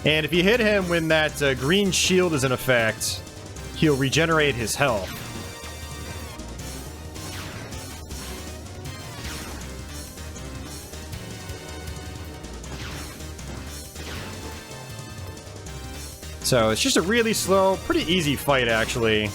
And if you hit him when that green shield is in effect, he'll regenerate his health. So it's just a really slow, pretty easy fight, actually.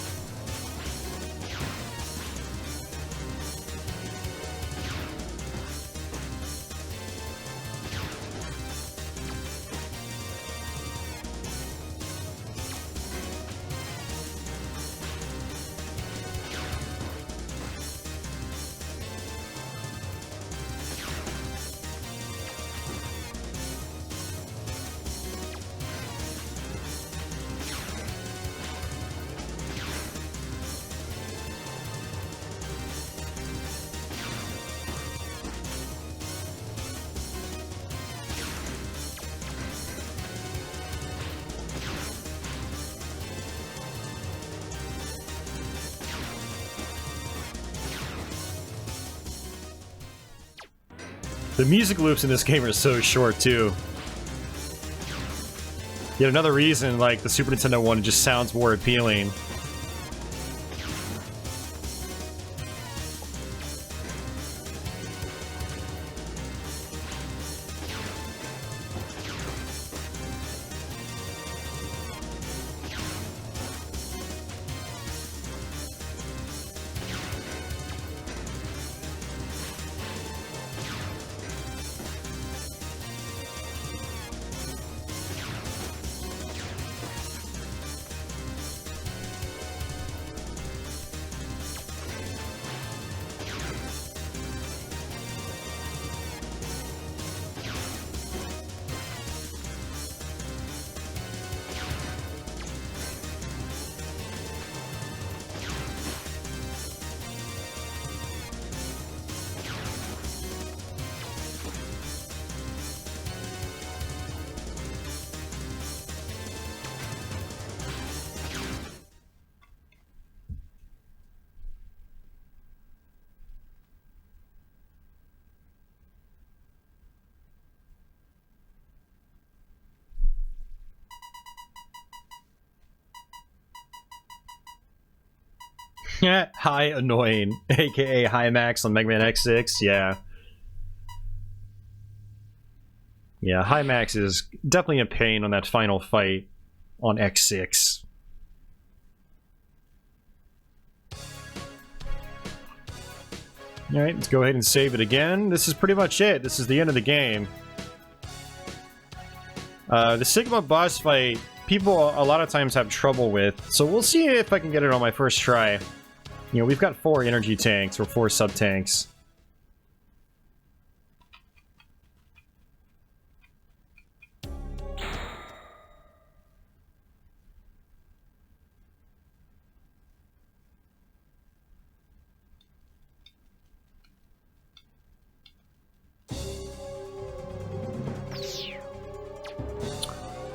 The music loops in this game are so short, too. Yet another reason, like, the Super Nintendo one just sounds more appealing. High Annoying, aka High Max on Mega Man X6, yeah. Yeah, High Max is definitely a pain on that final fight on X6. Alright, let's go ahead and save it again. This is pretty much it. This is the end of the game. The Sigma boss fight, people a lot of times have trouble with, so we'll see if I can get it on my first try. You know, we've got 4 energy tanks, or 4 sub-tanks.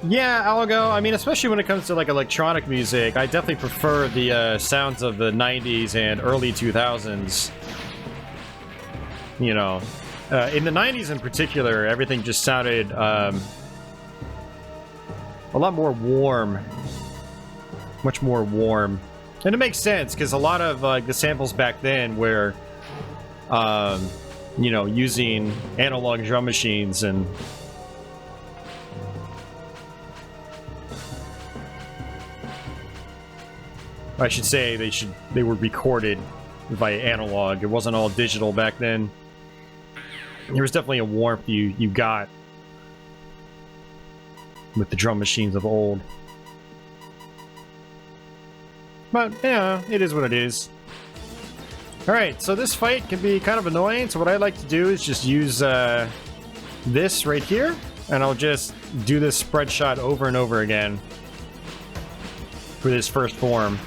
Yeah, Algo, I mean, especially when it comes to, like, electronic music, I definitely prefer the sounds of the 90s and early 2000s. You know, in the 90s in particular, everything just sounded a lot more warm. Much more warm. And it makes sense, because a lot of, like, the samples back then were, you know, using analog drum machines and... I should say they were recorded via analog. It wasn't all digital back then. There was definitely a warmth you got with the drum machines of old. But yeah, it is what it is. Alright, so this fight can be kind of annoying, so what I like to do is just use this right here, and I'll just do this spread shot over and over again for this first form.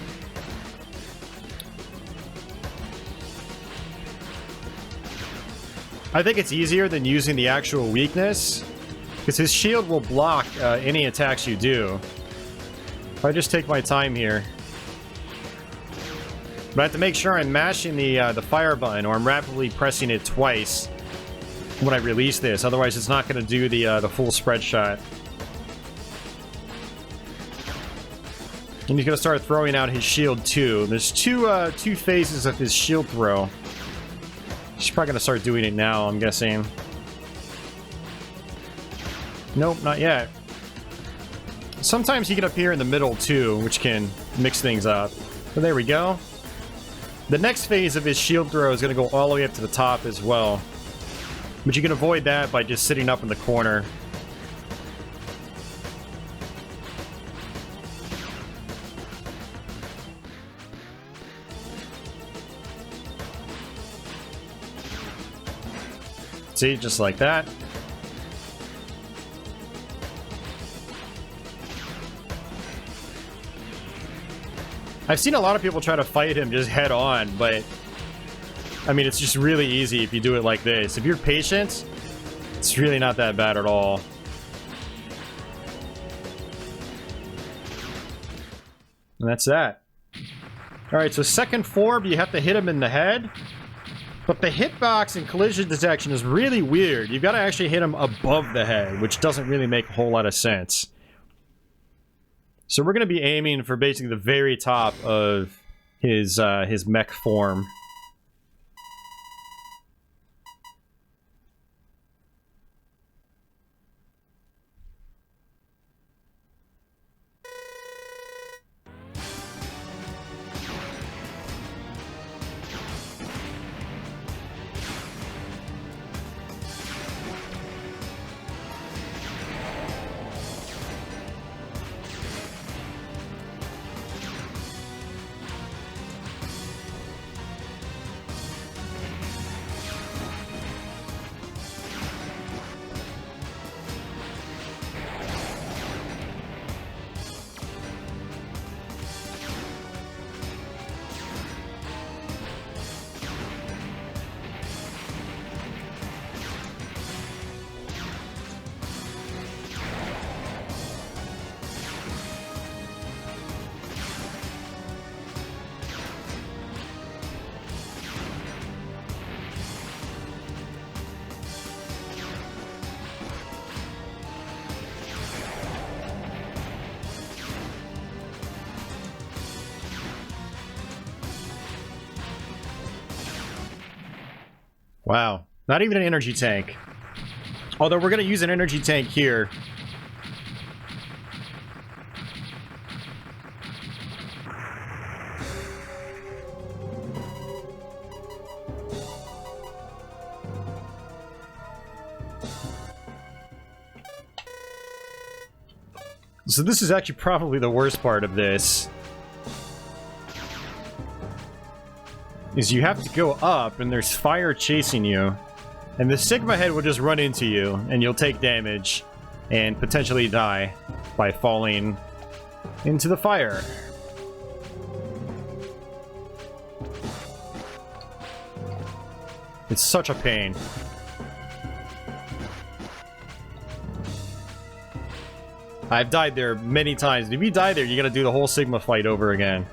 I think it's easier than using the actual weakness, because his shield will block any attacks you do. If I just take my time here. But I have to make sure I'm mashing the fire button, or I'm rapidly pressing it twice when I release this, otherwise it's not going to do the full spread shot. And he's going to start throwing out his shield too. There's two phases of his shield throw. She's probably gonna start doing it now, I'm guessing. Nope, not yet. Sometimes he can appear in the middle too, which can mix things up. But there we go. The next phase of his shield throw is going to go all the way up to the top as well. But you can avoid that by just sitting up in the corner. See, just like that. I've seen a lot of people try to fight him just head on, but I mean, it's just really easy if you do it like this. If you're patient, it's really not that bad at all. And that's that. Alright, so second form, you have to hit him in the head. But the hitbox and collision detection is really weird. You've got to actually hit him above the head, which doesn't really make a whole lot of sense. So we're going to be aiming for basically the very top of his mech form. Wow. Not even an energy tank. Although we're going to use an energy tank here. So this is actually probably the worst part of this. Is you have to go up, and there's fire chasing you. And the Sigma head will just run into you, and you'll take damage, and potentially die by falling into the fire. It's such a pain. I've died there many times. If you die there, you gotta do the whole Sigma fight over again.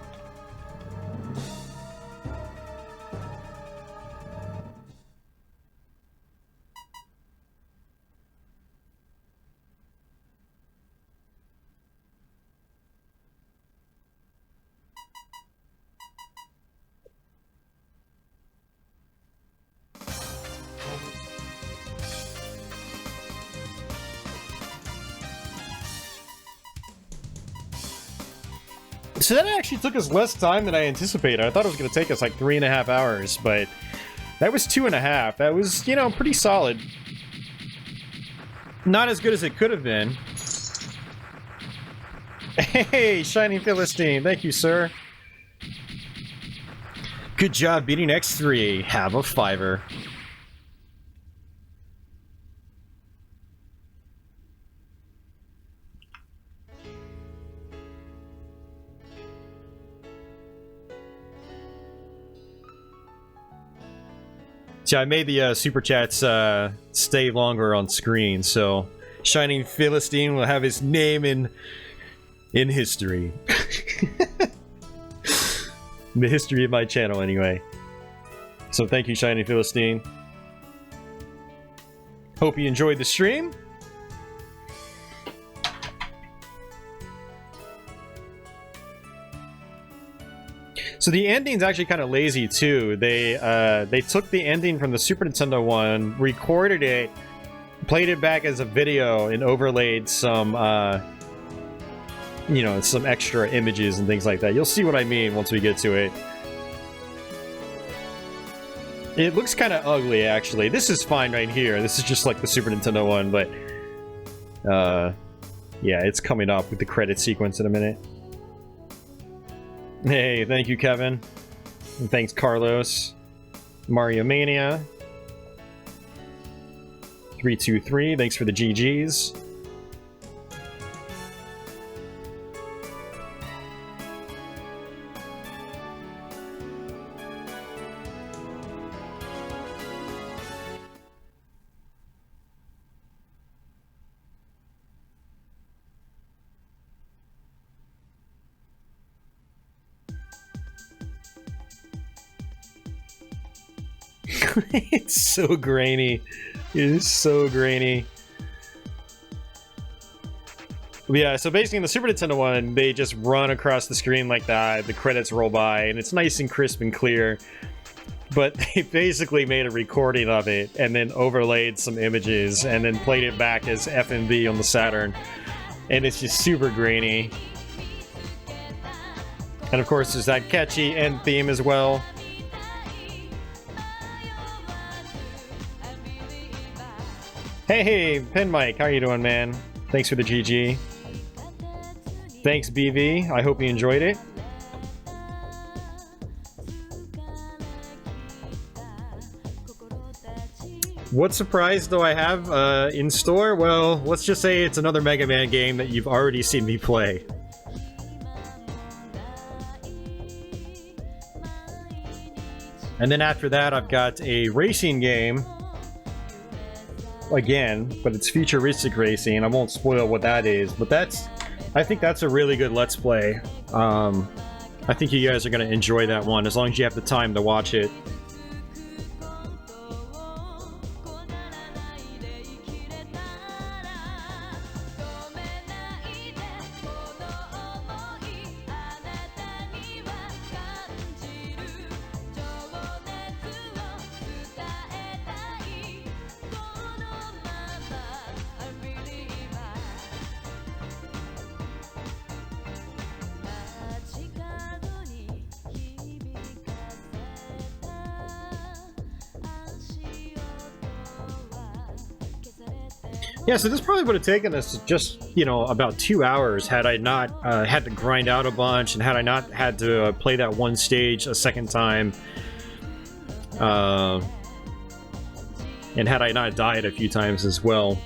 So that actually took us less time than I anticipated. I thought it was going to take us like 3.5 hours, but that was 2.5. That was, you know, pretty solid. Not as good as it could have been. Hey, Shining Philistine. Thank you, sir. Good job beating X3. Have a fiver. See, I made the super chats stay longer on screen, so Shining Philistine will have his name in history. In the history of my channel, anyway. So thank you, Shining Philistine. Hope you enjoyed the stream. So the ending's actually kind of lazy too. They took the ending from the Super Nintendo one, recorded it, played it back as a video, and overlaid some you know, some extra images and things like that. You'll see what I mean once we get to it. It looks kind of ugly, actually. This is fine right here. This is just like the Super Nintendo one, but yeah, it's coming up with the credit sequence in a minute. Hey, thank you, Kevin. And thanks, Carlos. Mario Mania. 323, thanks for the GGs. It's so grainy. It is so grainy. Yeah, so basically in the Super Nintendo one, they just run across the screen like that, the credits roll by, and it's nice and crisp and clear. But they basically made a recording of it, and then overlaid some images, and then played it back as FMV on the Saturn. And it's just super grainy. And of course, there's that catchy end theme as well. Hey, Pen Mike, how you doing, man? Thanks for the GG. Thanks, BV. I hope you enjoyed it. What surprise do I have in store? Well, let's just say it's another Mega Man game that you've already seen me play. And then after that, I've got a racing game. Again, but it's futuristic racing. I won't spoil what that is, but I think that's a really good Let's Play. I think you guys are going to enjoy that one, as long as you have the time to watch it. Yeah, so this probably would have taken us just, you know, about 2 hours had I not had to grind out a bunch, and had I not had to play that one stage a second time. And had I not died a few times as well.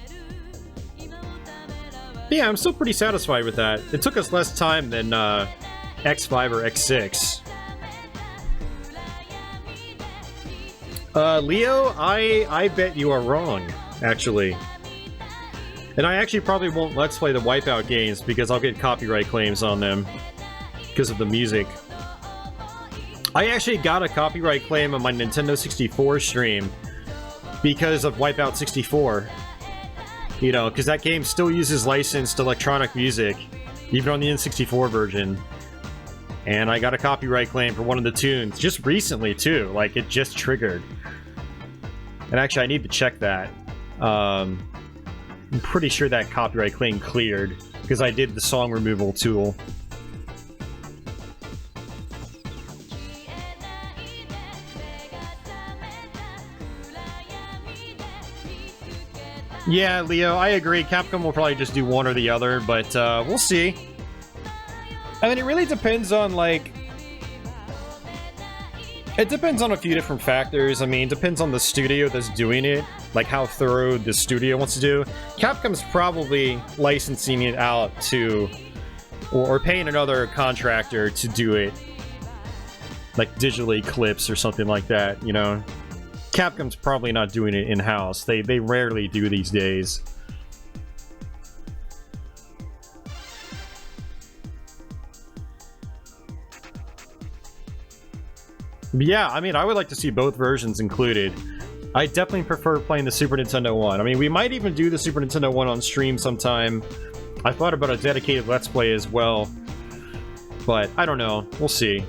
But yeah, I'm still pretty satisfied with that. It took us less time than X5 or X6. Leo, I bet you are wrong, actually. And I actually probably won't Let's Play the Wipeout games because I'll get copyright claims on them because of the music. I actually got a copyright claim on my Nintendo 64 stream because of Wipeout 64. You know, because that game still uses licensed electronic music, even on the N64 version. And I got a copyright claim for one of the tunes just recently, too. Like, it just triggered. And actually, I need to check that. I'm pretty sure that copyright claim cleared, because I did the song removal tool. Yeah, Leo, I agree. Capcom will probably just do one or the other, but we'll see. I mean, it really depends on, like... It depends on a few different factors. I mean, it depends on the studio that's doing it, like how thorough the studio wants to do. Capcom's probably licensing it out to... Or paying another contractor to do it. Like digitally clips or something like that, you know? Capcom's probably not doing it in-house. They rarely do these days. But yeah, I mean, I would like to see both versions included. I definitely prefer playing the Super Nintendo one. I mean, we might even do the Super Nintendo one on stream sometime. I thought about a dedicated Let's Play as well. But, I don't know. We'll see.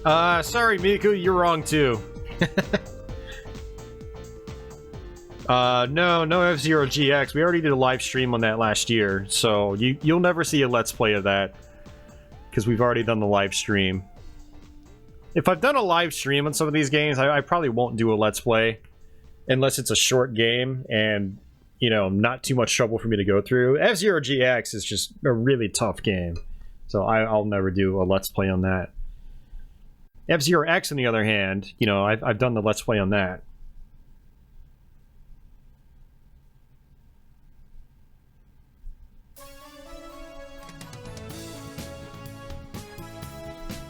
Sorry, Miku, you're wrong too. No F-Zero GX. We already did a live stream on that last year, so you'll never see a Let's Play of that. Because we've already done the live stream. If I've done a live stream on some of these games, I probably won't do a Let's Play. Unless it's a short game and, you know, not too much trouble for me to go through. F-Zero GX is just a really tough game. So I'll never do a Let's Play on that. F-Zero X, on the other hand, you know, I've done the Let's Play on that.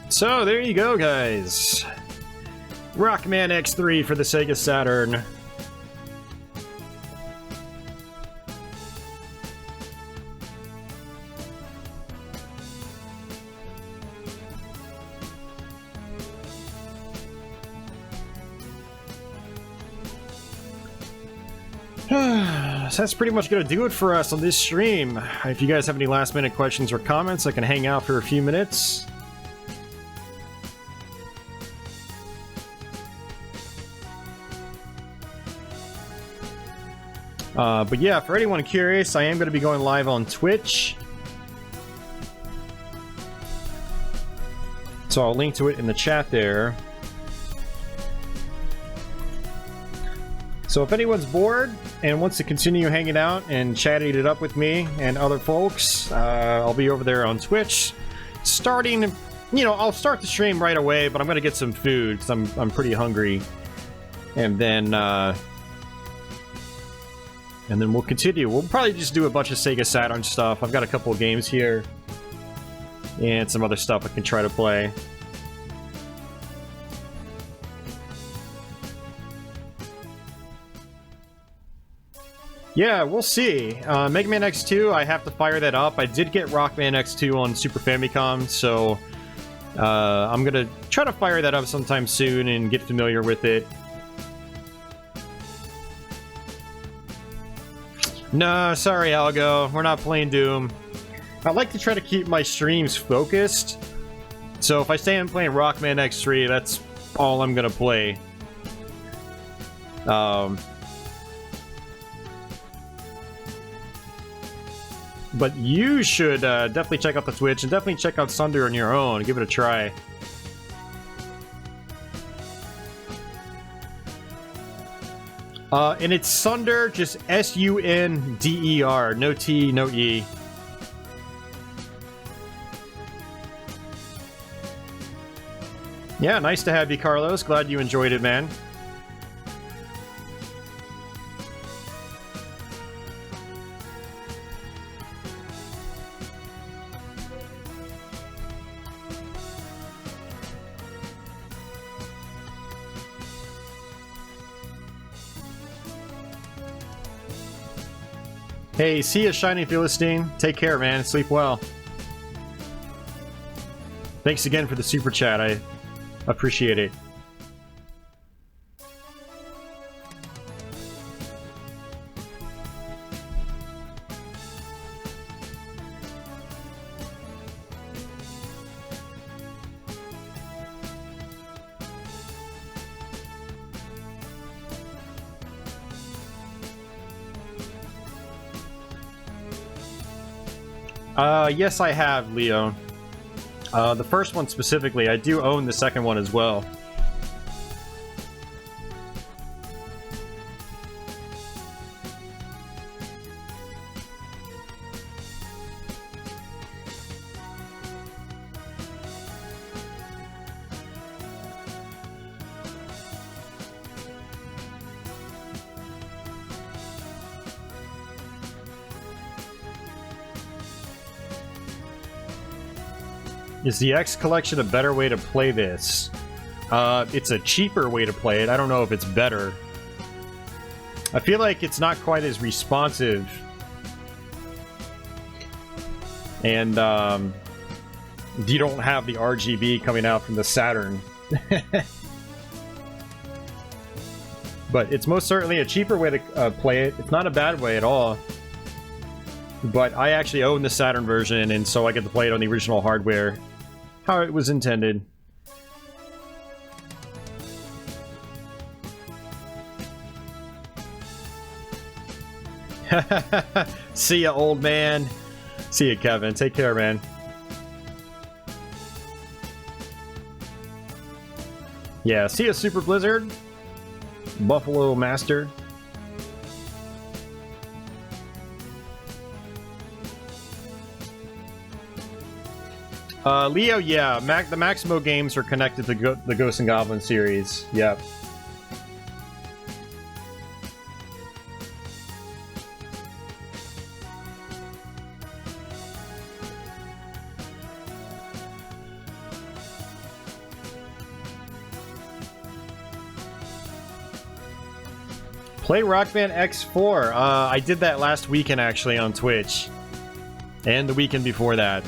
So, there you go, guys. Rockman X3 for the Sega Saturn. So that's pretty much going to do it for us on this stream. If you guys have any last minute questions or comments, I can hang out for a few minutes. But yeah, for anyone curious, I am going to be going live on Twitch. So I'll link to it in the chat there. So if anyone's bored and wants to continue hanging out and chatting it up with me and other folks, I'll be over there on Twitch. Starting, you know, I'll start the stream right away, but I'm going to get some food because I'm pretty hungry. And then we'll continue. We'll probably just do a bunch of Sega Saturn stuff. I've got a couple of games here. And some other stuff I can try to play. Yeah, we'll see. Mega Man X2, I have to fire that up. I did get Rockman X2 on Super Famicom, so I'm gonna try to fire that up sometime soon and get familiar with it. No, sorry, Algo. We're not playing Doom. I like to try to keep my streams focused. So if I say I'm playing Rockman X3, that's all I'm gonna play. But you should definitely check out the Twitch and definitely check out Sunder on your own. Give it a try. And it's Sunder, just S-U-N-D-E-R. No T, no E. Yeah, nice to have you, Carlos. Glad you enjoyed it, man. Hey, see ya, Shiny Philistine. Take care, man. Sleep well. Thanks again for the super chat. I appreciate it. Yes, I have, Leo. The first one specifically. I do own the second one as well. Is the X collection a better way to play this? It's a cheaper way to play it. I don't know if it's better. I feel like it's not quite as responsive. And you don't have the RGB coming out from the Saturn. But it's most certainly a cheaper way to play it. It's not a bad way at all. But I actually own the Saturn version, and so I get to play it on the original hardware. How it was intended. See ya, old man. See ya, Kevin. Take care, man. Yeah, see ya, Super Blizzard. Buffalo Master. Leo, yeah, the Maximo games are connected to the Ghosts and Goblins series. Yep. Play Rockman X3. I did that last weekend, actually, on Twitch. And the weekend before that.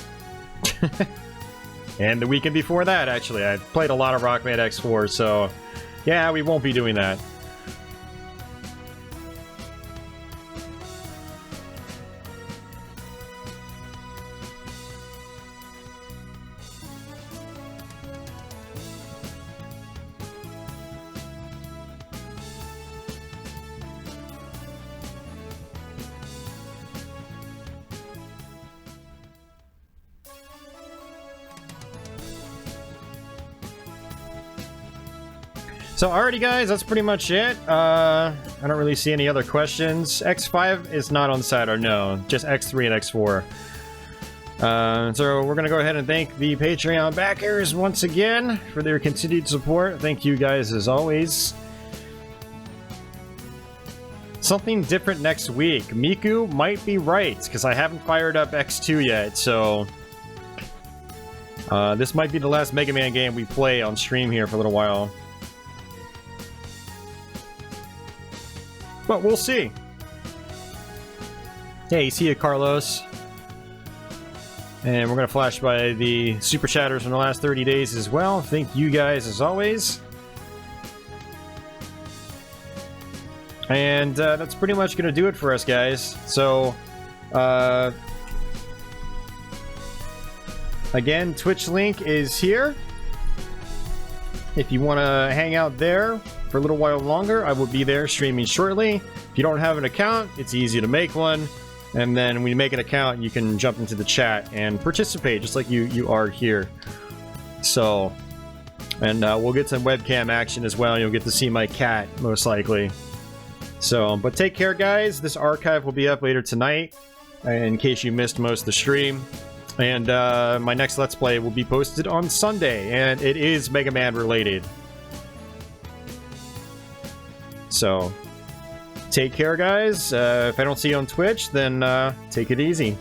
And the weekend before that, actually. I played a lot of Rockman X3, so... yeah, we won't be doing that. So, alrighty guys, that's pretty much it. I don't really see any other questions. X5 is not on Saturn, no. Just X3 and X4. So we're gonna go ahead and thank the Patreon backers once again for their continued support. Thank you guys as always. Something different next week. Miku might be right, because I haven't fired up X2 yet, so... this might be the last Mega Man game we play on stream here for a little while. But we'll see. Hey, see you, Carlos. And we're going to flash by the Super Chatters from the last 30 days as well. Thank you guys as always. And that's pretty much going to do it for us, guys. So, again, Twitch link is here. If you want to hang out there for a little while longer, I will be there streaming shortly. If you don't have an account, it's easy to make one. And then when you make an account, you can jump into the chat and participate just like you are here. So, and we'll get some webcam action as well. You'll get to see my cat, most likely. So, but take care, guys. This archive will be up later tonight, in case you missed most of the stream. And my next Let's Play will be posted on Sunday, and it is Mega Man related. So, take care, guys. If I don't see you on Twitch, then take it easy.